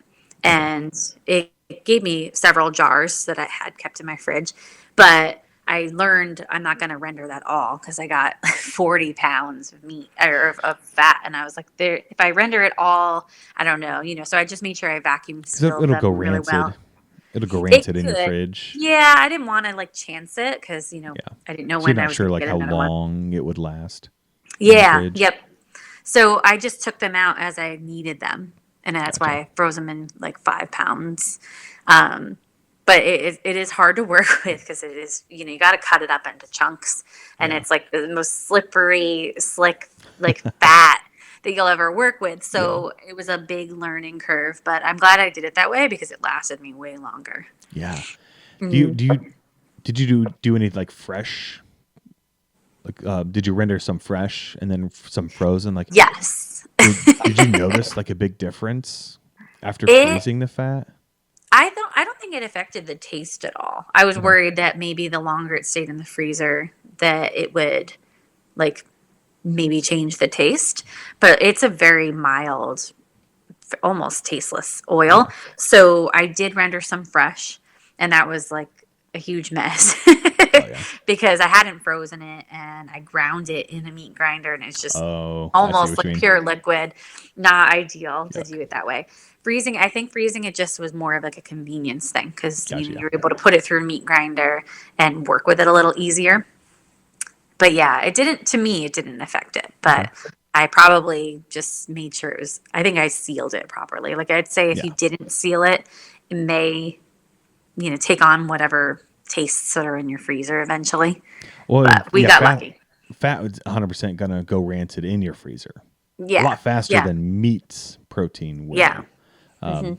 Okay. And it gave me several jars that I had kept in my fridge. But I learned I'm not going to render that all, because I got 40 pounds of meat or of fat. And I was like, if I render it all, I don't know. So I just made sure I vacuum Because sealed it'll them go really well. rancid. It'll go It rancid in your could. fridge. Yeah, I didn't want to like chance it because Yeah. I didn't know So you're when I not was sure going to like get how another one. long it would last in the Yeah, fridge. yep. So I just took them out as I needed them, and that's Gotcha. why I froze them in like 5 pounds. Um, but it is hard to work with because it is, you got to cut it up into chunks, and Yeah. it's like the most slippery, slick, like fat that you'll ever work with. Yeah. So it was a big learning curve, but I'm glad I did it that way because it lasted me way longer. Yeah. Mm. Did you do any like fresh? Like, did you render some fresh and then some frozen? Like, Yes. did you notice like a big difference after It freezing the fat? I don't think it affected the taste at all. I was Okay. worried that maybe the longer it stayed in the freezer that it would like maybe change the taste, but it's a very mild, almost tasteless oil. Yeah. So I did render some fresh, and that was like a huge mess Oh yeah. because I hadn't frozen it and I ground it in a meat grinder, and it's just Oh, I see almost what you like mean. pure liquid. Not ideal to Yuck. do it that way. I think freezing it just was more of like a convenience thing because Gotcha. Yeah. you're able to put it through a meat grinder and work with it a little easier. But yeah, it didn't affect it. Okay. But I probably just made sure I think I sealed it properly. Like I'd say if Yeah. you didn't seal it, it may, take on whatever tastes that are in your freezer eventually. Well, But we yeah. got lucky. Fat was 100% gonna go rancid in your freezer a Yeah. lot faster Yeah. than meat's protein will. Yeah.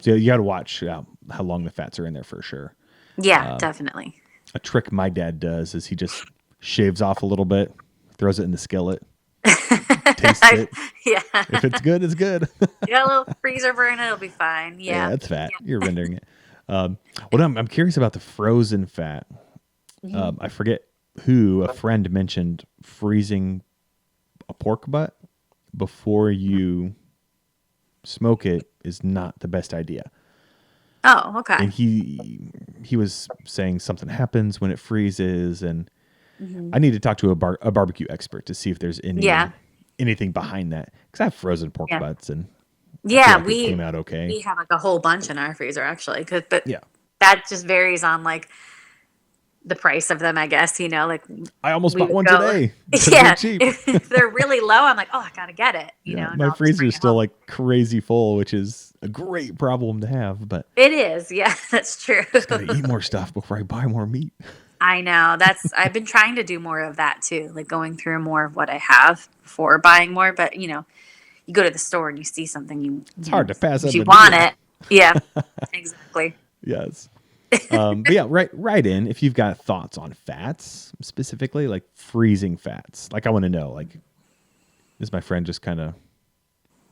So you got to watch how long the fats are in there for sure. Yeah, definitely. A trick my dad does is he just shaves off a little bit, throws it in the skillet, tastes it. Yeah. If it's good, it's good. You got a little freezer burn, it'll be fine. Yeah, Yeah. it's fat. You're rendering it. Well, I'm curious about the frozen fat. I forget who a friend mentioned freezing a pork butt before you smoke it is not the best idea. Oh, okay. And he was saying something happens when it freezes, and I need to talk to a barbecue expert to see if there's anything behind that, because I have frozen pork Yeah. butts and Yeah, it came out okay. we have like a whole bunch in our freezer actually, but Yeah, that just varies on like the price of them, I guess. Like I almost we bought would one go, today. 'Cause yeah. they're cheap. If they're really low, I'm like, oh, I gotta get it. Yeah, And my I'll just freezer bring is it still home. like crazy full, which is a great problem to have. But It is, yeah, that's true. gotta eat more stuff before I buy more meat. I know. I've been trying to do more of that too, like going through more of what I have before buying more. But you go to the store and you see something It's hard to pass up you a want deal. it. Yeah, exactly. Yes. But yeah, right in if you've got thoughts on fats, specifically like freezing fats. Like I want to know, like, is my friend just kind of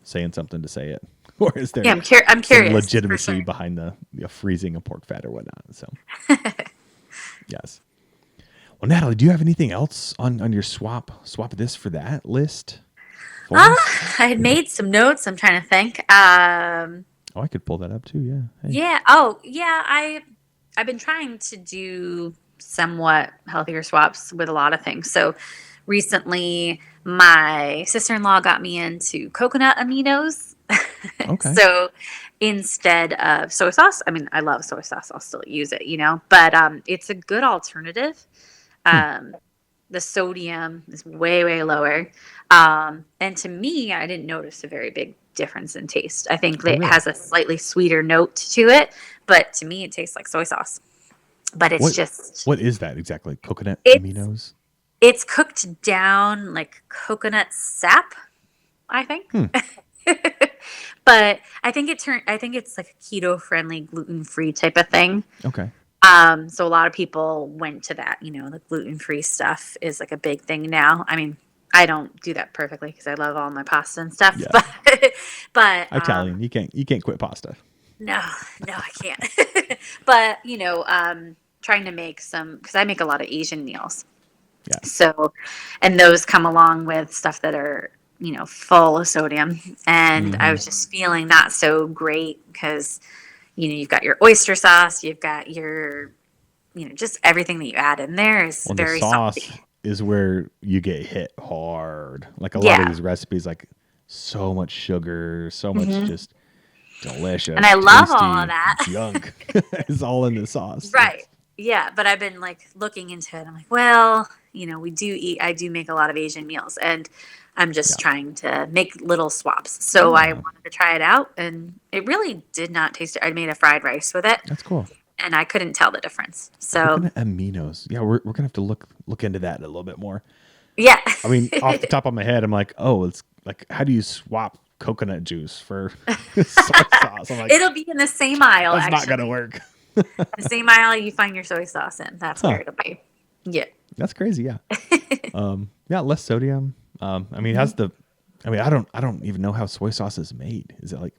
saying something to say it, or is there Yeah, I'm some curious. legitimacy For sure. behind the freezing of pork fat or whatnot? So yes. Well, Natalie, do you have anything else on your swap this for that list? For us? I had made some notes. I'm trying to think. Oh, I could pull that up too. Yeah. Hey. Yeah. Oh, yeah. I've been trying to do somewhat healthier swaps with a lot of things. So recently, my sister-in-law got me into coconut aminos. Okay. So instead of soy sauce, I mean, I love soy sauce. I'll still use it, but it's a good alternative. The sodium is way, way lower. And to me, I didn't notice a very big difference in taste. I think that it really? has a slightly sweeter note to it, but to me, it tastes like soy sauce. But it's What is that exactly? Coconut It's- aminos? it's cooked down like coconut sap, I think. But I think it's like a keto-friendly, gluten-free type of thing. Okay. So a lot of people went to that, the gluten-free stuff is like a big thing now. I mean, I don't do that perfectly because I love all my pasta and stuff, Yeah. but Italian. You can't quit pasta. no, I can't. But, trying to make because I make a lot of Asian meals. Yeah. So, and those come along with stuff that are, full of sodium. And I was just feeling not so great because, you've got your oyster sauce, you've got your, just everything that you add in there is Well, very the sauce salty. is where you get hit hard. Like a lot of these recipes, like so much sugar, so much just delicious. And I love all tasty of that. junk is all in the sauce. Right. Yeah, but I've been like looking into it. I'm like, well, I do make a lot of Asian meals, and I'm just Yeah. trying to make little swaps. So I Yeah. wanted to try it out, and it really did not taste it. I made a fried rice with it, That's cool. and I couldn't tell the difference. Looking So at Aminos. Yeah, we're gonna have to look into that a little bit more. yeah, I mean, off the top of my head, I'm like, oh, it's like, how do you swap coconut juice for soy sauce? I'm like, it'll be in the same aisle. that's not Actually, gonna work. the same aisle you find your soy sauce in. That's Huh. where it'll be. Yeah. That's crazy. Yeah. Yeah, less sodium. I mean, has the. I mean, I don't even know how soy sauce is made. Is it like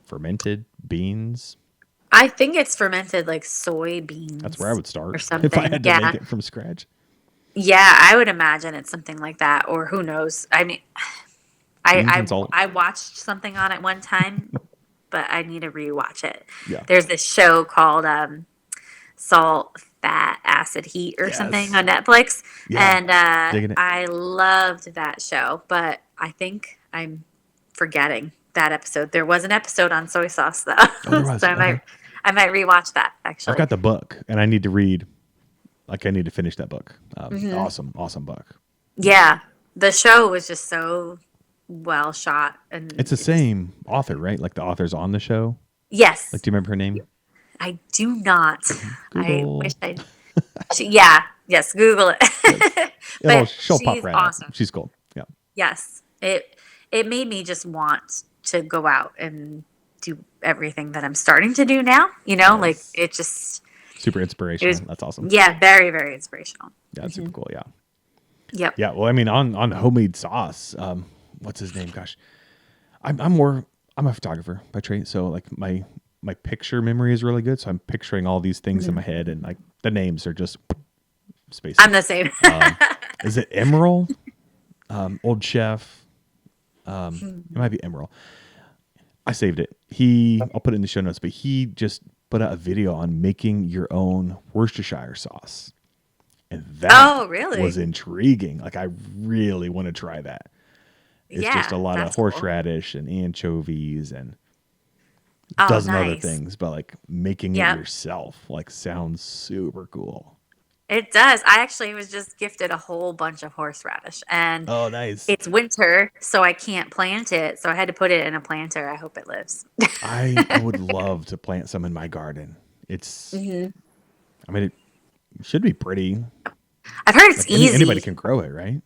fermented beans? I think it's fermented like soybeans. That's where I would start or something. if I had to Yeah. make it from scratch. Yeah, I would imagine it's something like that, or who knows? I mean, Beans and salt. I watched something on it one time, but I need to rewatch it. Yeah. There's this show called Salt, Fat, Acid, Heat, or Yes. something on Netflix, Yeah. Digging and it. I loved that show. But I think I'm forgetting that episode. There was an episode on soy sauce though, there was. so Okay. I might rewatch that actually. I've got the book, and I need to read. Like, I need to finish that book. Awesome book. Yeah, the show was just so well shot, and It's the same author, right? Like the author's on the show. yes, Like, do you remember her name? I do not. Google. I wish I. Yeah, yes, Google it. Well, But she'll pop she's right awesome. up. She's cool. Yeah. Yes, it made me just want to go out and do everything that I'm starting to do now. Like Yes. it just. Super inspirational. That's awesome. Yeah, very, very inspirational. Yeah, it's super cool. Yeah. Yep. Yeah. Well, I mean, on homemade sauce, what's his name? Gosh, I'm a photographer by trade, so like my picture memory is really good. So I'm picturing all these things in my head, and like the names are just space. I'm the same. Is it Emerald? Old Chef. It might be Emerald. I saved it. I'll put it in the show notes, but he just put out a video on making your own Worcestershire sauce. And that really? was intriguing. Like, I really want to try that. It's just a lot of that's cool. horseradish and anchovies and a dozen other nice. things, but like making it yourself, like, sounds super cool. It does. I actually was just gifted a whole bunch of horseradish, and Oh, nice. it's winter, so I can't plant it. So I had to put it in a planter. I hope it lives. I would love to plant some in my garden. It's, I mean, it should be pretty. I've heard it's easy. Anybody can grow it, right?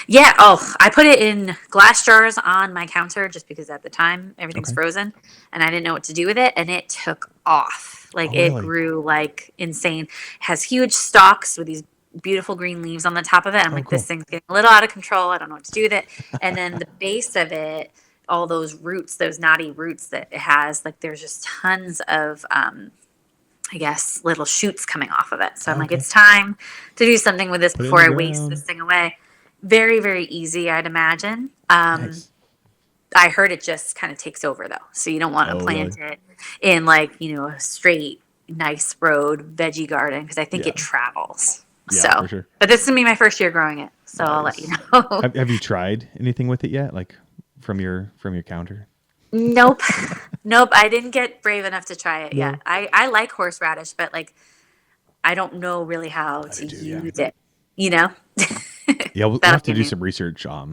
Yeah. Oh, I put it in glass jars on my counter just because at the time everything's Okay. frozen, and I didn't know what to do with it, and it took off. Like Oh, it really? grew like insane. It has huge stalks with these beautiful green leaves on the top of it. I'm like, cool. this thing's getting a little out of control. I don't know what to do with it. And then the base of it, all those roots, those knotty roots that it has, like there's just tons of I guess little shoots coming off of it. So I'm like, Okay. it's time to do something with this Put it in before I the waste ground. this thing away. Very, very easy, I'd imagine. Nice. I heard it just kind of takes over though. So you don't want to Oh, plant really? it in like, a straight, nice road veggie garden because I think Yeah. it travels. Yeah, So, for sure. but this is gonna be my first year growing it. So I'll let Nice. you know. Have you tried anything with it yet? Like from your counter? Nope. Nope. I didn't get brave enough to try it No. yet. I like horseradish, but like, I don't know really how to do, yeah. use it, you know? Yeah, we'll That'll have to be do me. some research. I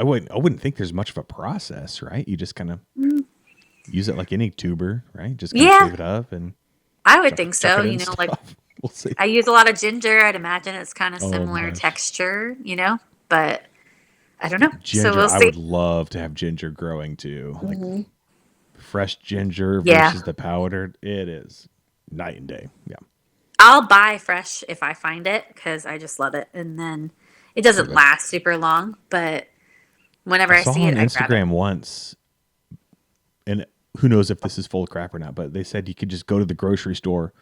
wouldn't think there's much of a process, right? You just kind of use it like any tuber, right? Just kind of Yeah. save it up and I would think chuck so. it in You know, like stuff. We'll see. I use a lot of ginger. I'd imagine it's kind of Oh, similar gosh. texture, but I don't know. Ginger, So we'll I see. would love to have ginger growing too. Like fresh ginger Yeah. versus the powdered. It is night and day. Yeah. I'll buy fresh if I find it because I just love it. And then it doesn't Okay. last super long, but whenever I I saw see on it, I grab it. Instagram once, and who knows if this is full of crap or not, but they said you could just go to the grocery store,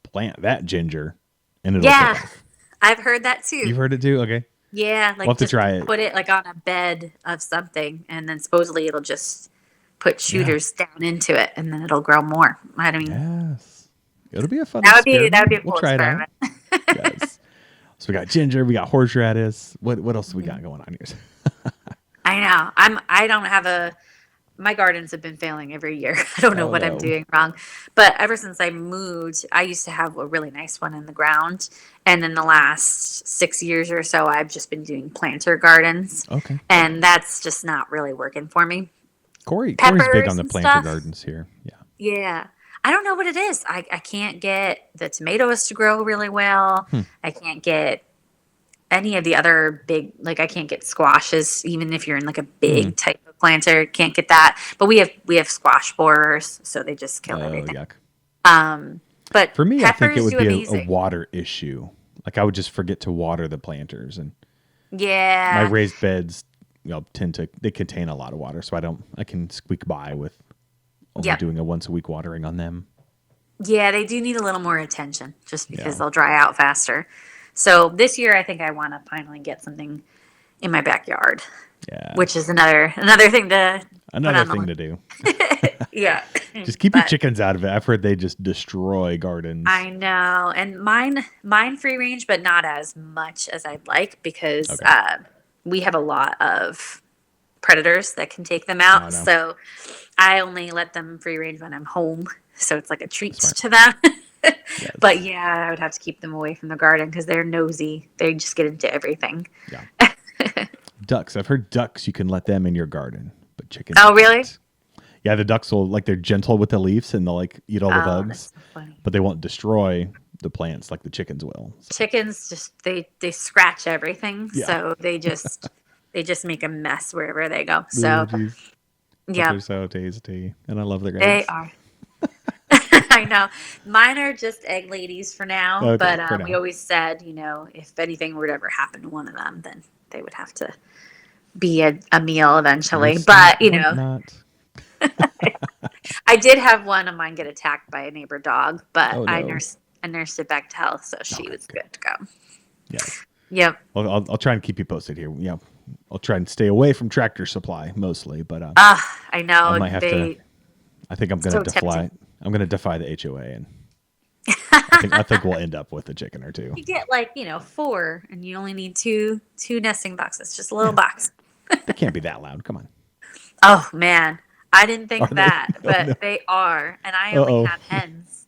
plant that ginger, and it'll Yeah, take off. I've heard that too. You've heard it too? Okay. Yeah, like We'll have to just try it. put it like on a bed of something, and then supposedly it'll just put shooters down into it, and then it'll grow more. I don't mean, Yes. It'll be a fun that would be experiment. a cool We'll try experiment. it out. Yes. So we got ginger, we got horseradish. What else do we got going on here? I know. know. I don't have my gardens have been failing every year. I don't know Oh what I'm no. doing wrong. But ever since I moved, I used to have a really nice one in the ground. And in the last 6 years or so, I've just been doing planter gardens. Okay. And that's just not really working for me. Corey's big on Peppers the and planter stuff. gardens here. Yeah. Yeah. I don't know what it is. I can't get the tomatoes to grow really well. Hmm. I can't get any of the other big, like I can't get squashes, even if you're in like a Hmm. big type of planter, can't get that. But we have squash borers, so they just kill Oh, everything. yuck. But For me, I think it peppers would do be a amazing. water issue. Like I would just forget to water the planters, and my Yeah. raised beds, they contain a lot of water, so I can squeak by with only Yep. doing a once a week watering on them. Yeah, they do need a little more attention just because Yeah. they'll dry out faster. So this year I think I want to finally get something in my backyard, Yeah. which is another thing to put Another on the thing to list. do. Yeah. Just keep your But chickens out of it. I've heard they just destroy gardens. I know, and mine free range, but not as much as I'd like because Okay. we have a lot of predators that can take them I out. know. So I only let them free range when I'm home. So it's like a treat Smart. to them. But Yes. yeah, I would have to keep them away from the garden because they're nosy. They just get into everything. Yeah. Ducks. I've heard ducks, you can let them in your garden, but chickens Oh, you really? can't. Yeah, the ducks will, like, they're gentle with the leaves and they'll like eat all the Oh, bugs, that's so funny. but they won't destroy the plants like the chickens will. So, Chickens just they scratch everything, yeah. so they just make a mess wherever they go. Oh, So geez. But yeah, they're so tasty, and I love their they eggs. are. I know. Mine are just egg ladies for now, Okay, but for we now. always said, if anything were to ever happen to one of them, then they would have to be a meal eventually. Nice But, not, want not. I did have one of mine get attacked by a neighbor dog, but Oh no. I nursed it back to health, so she Okay, was good. good to go. Yes. Yep. Well, I'll try and keep you posted here. Yeah. I'll try and stay away from Tractor Supply mostly, but I I know might have to. I think I'm gonna so tempting. defy the HOA, and I think we'll end up with a chicken or two. You get like, 4 and you only need two nesting boxes, just a little Yeah, box. they can't be that loud. Come on. Oh man, I didn't Are think they? that, Oh no. but they are. And I Uh only oh. have hens.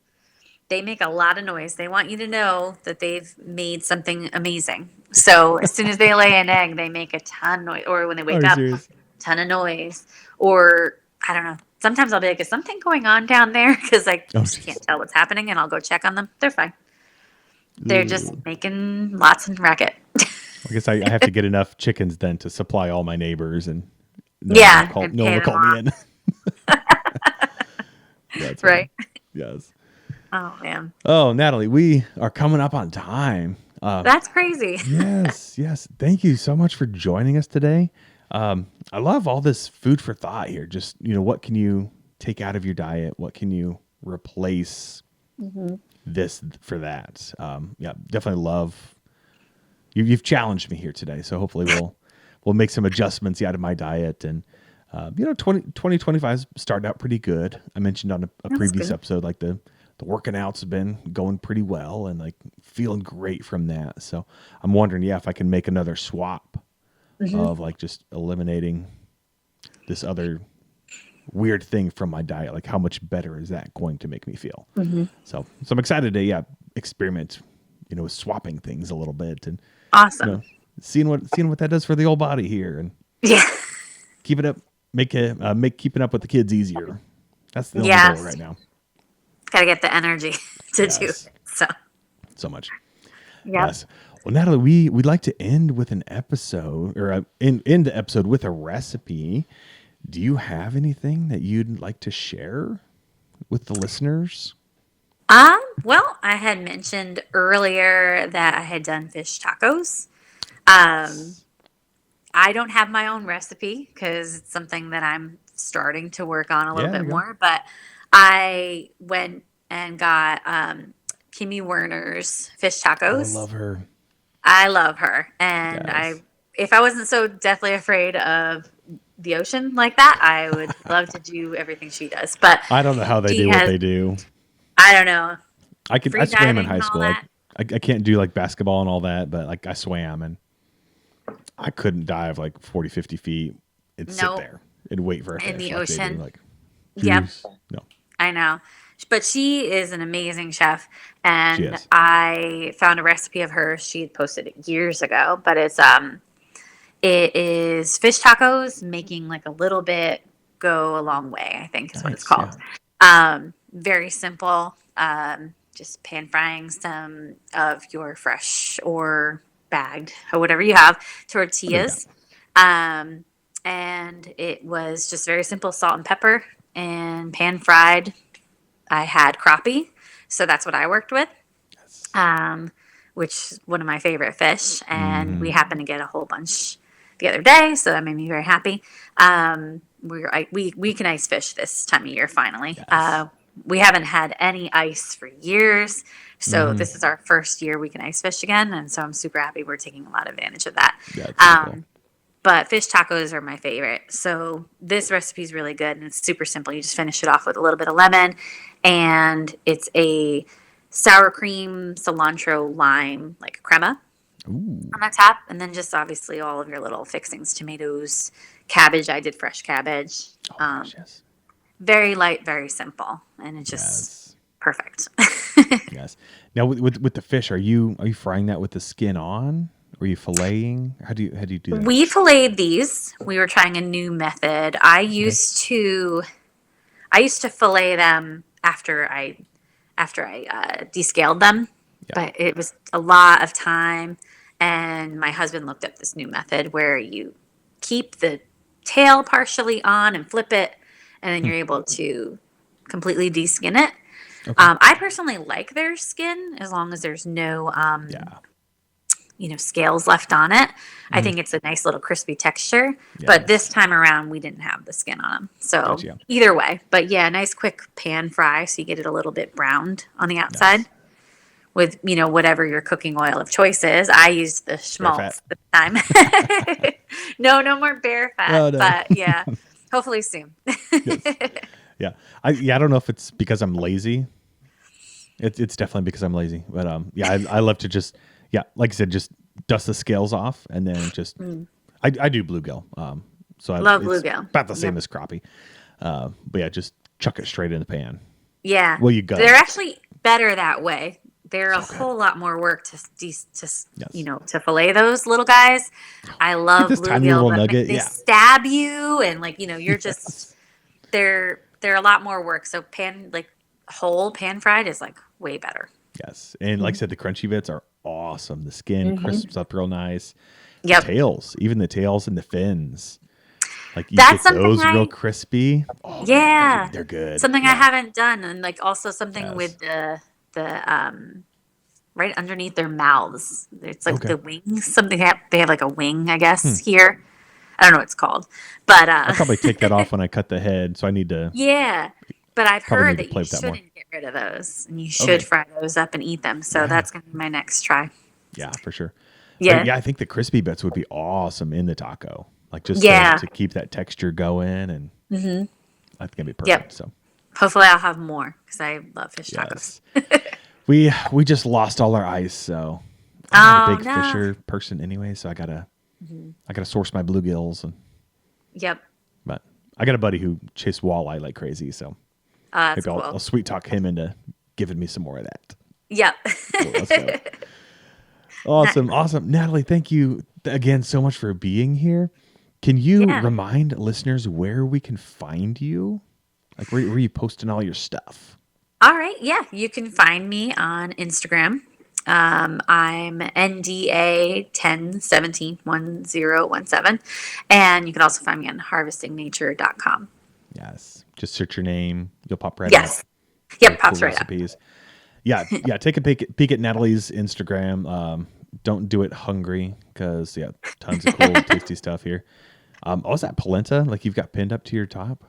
They make a lot of noise. They want you to know that they've made something amazing. So as soon as they lay an egg, they make a ton of noise. Or when they Are wake you up, serious? ton of noise. Or I don't know. Sometimes I'll be like, is something going on down there? Because I Oh just can't jeez. tell what's happening, and I'll go check on them. They're fine. They're just Ooh. making lots of racket. I guess I have to get enough chickens then to supply all my neighbors, and Yeah, and no one pay will them call me off. in. That's funny. Right. Yes. Oh man, Oh, Natalie, we are coming up on time. that's crazy. Yes, yes. Thank you so much for joining us today. I love all this food for thought here. Just, what can you take out of your diet? What can you replace this for that? Yeah, definitely love you've challenged me here today. So hopefully we'll make some adjustments out of my diet. And 2025 started out pretty good. I mentioned on a That's previous good. episode, like the working outs have been going pretty well and like feeling great from that. So I'm wondering, if I can make another swap of like just eliminating this other weird thing from my diet. Like how much better is that going to make me feel? So I'm excited to, experiment, with swapping things a little bit and, you Awesome. know, seeing what that does for the old body here and Yeah. keep it up, make keeping up with the kids easier. That's the only goal right Yes. now. Gotta get the energy to do Yes. it. So, So much. yep. Yes. Well, Natalie, we'd like to end with an episode or end the episode with a recipe. Do you have anything that you'd like to share with the listeners? Well, I had mentioned earlier that I had done fish tacos. Um, I don't have my own recipe because it's something that I'm starting to work on a little Yeah, there bit you go. more. But I went and got Kimmy Werner's fish Oh, I tacos. love her. I love her, and Yes. if I wasn't so deathly afraid of the ocean like that, I would love to do everything she does. But I don't know how they she do what has, they do. I don't know, I free swam in diving high and all school. Like that. I can't do like basketball and all that, but like I swam and I couldn't dive like 40, 50 feet and sit Nope. there and wait for a In fish the like they do. ocean. Like, Yep. jeez. No, I know. But she is an amazing chef. she And is. I found a recipe of hers. She had posted it years ago, but it is fish tacos making like a little bit go a long way, I think is what it's Nice. called. Yeah. Very simple. Just pan frying some of your fresh or bagged or whatever you have I dig that. tortillas. And it was just very simple salt and pepper and pan fried. I had crappie, so that's what I worked with, Yes. which is one of my favorite fish. And we Mm-hmm. happened to get a whole bunch the other day, so that made me very happy. We can ice fish this time of year finally. Yes. We haven't had any ice for years, so Mm-hmm. this is our first year we can ice fish again, and so I'm super happy we're taking a lot of advantage of that. Yeah, it's super cool. But fish tacos are my favorite. So this recipe is really good and it's super simple. You just finish it off with a little bit of lemon, and it's a sour cream, cilantro, lime, like crema Ooh. on the top, and then just obviously all of your little fixings, tomatoes, cabbage. I did fresh cabbage. Oh gosh, yes. Very light, very simple, and it's just Yes. perfect. Yes. Now with the fish, are you frying that with the skin on? Or are you filleting? How do you do that? We filleted these. We were trying a new method. I Okay. used to fillet them after I descaled them, Yeah. but it was a lot of time. And my husband looked up this new method where you keep the tail partially on and flip it, and then you're able to completely deskin it. Okay. I personally like their skin as long as there's no Yeah. scales left on it. I Mhm. think it's a nice little crispy texture. But this time around, we didn't have the skin on them. So Gotcha. either way, but yeah, nice quick pan fry so you get it a little bit browned on the outside Nice. with whatever your cooking oil of choice is. I used the Bear schmaltz fat. this time. No more bear fat, Oh no. but yeah, hopefully soon. Yes. Yeah. I don't know if it's because I'm lazy. It's definitely because I'm lazy. But yeah, I love to just like I said, just dust the scales off and then just I do bluegill. So Love it's bluegill. about the same Yep. as crappie. But yeah, just chuck it straight in the pan. Yeah. Well, you gut They're it. actually better that way. They're a So good. whole lot more work to Yes. to fillet those little guys. I love This tiny bluegill, little but man, nugget. they Yeah. stab you and you're just Yes. they're a lot more work. So whole pan fried is like way better. Yes. And like I said, the crunchy bits are awesome. The skin crisps up real nice. The Yep. tails, even the tails and the fins. Like you That's get something those real crispy. Oh man, yeah. they're good. Something I Yeah. haven't done, and also something Yes. with the right underneath their mouths. It's like Okay. the wings. Something they have like a wing, I guess, Hmm. here. I don't know what it's called. But I'll probably take that off when I cut the head. So I need to yeah. But I've probably heard need to that play you with that more. shouldn't get rid of those, and you should Okay. fry those up and eat them. So Yeah. that's gonna be my next try. Yeah, for sure. Yeah. Yeah, I think the crispy bits would be awesome in the taco. Like just Yeah. to keep that texture going, and Mm-hmm. I think it'd be perfect. Yep. So Hopefully, I'll have more because I love fish tacos. yes. we just lost all our ice, so I'm not a Oh big no. fisher person anyway, so I gotta source my bluegills, and Yep. but I got a buddy who chased walleye like crazy, so That's maybe cool. I'll sweet talk him into giving me some more of that. Yep. Cool, let's go. Awesome. Natalie, thank you again so much for being here. Can you Yeah. remind listeners where we can find you? Like where are you posting all your stuff? All right. Yeah. You can find me on Instagram. I'm NDA 10171017. And you can also find me on harvestingnature.com. Yes. Just search your name. You'll pop right Yes. up. Yep. Really Pops cool right up. recipes. Yeah. Take a peek at Natalie's Instagram. Don't do it hungry because tons of cool, tasty stuff here. Is that polenta? Like you've got pinned up to your top?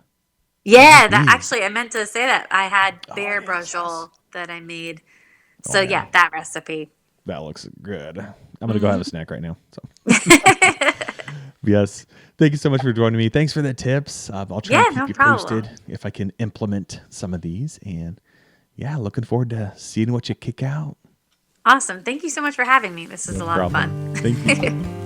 Yeah. Mm. Actually, I meant to say that. I had bear yes, brajol that I made. So, man. yeah, that recipe. That looks good. I'm gonna go have a snack right now. So yes, thank you so much for joining me. Thanks for the tips. I'll try Yeah, to keep no you problem. posted if I can implement some of these. And yeah, looking forward to seeing what you kick out. Awesome. Thank you so much for having me. This is No a lot of problem. fun. Thank you.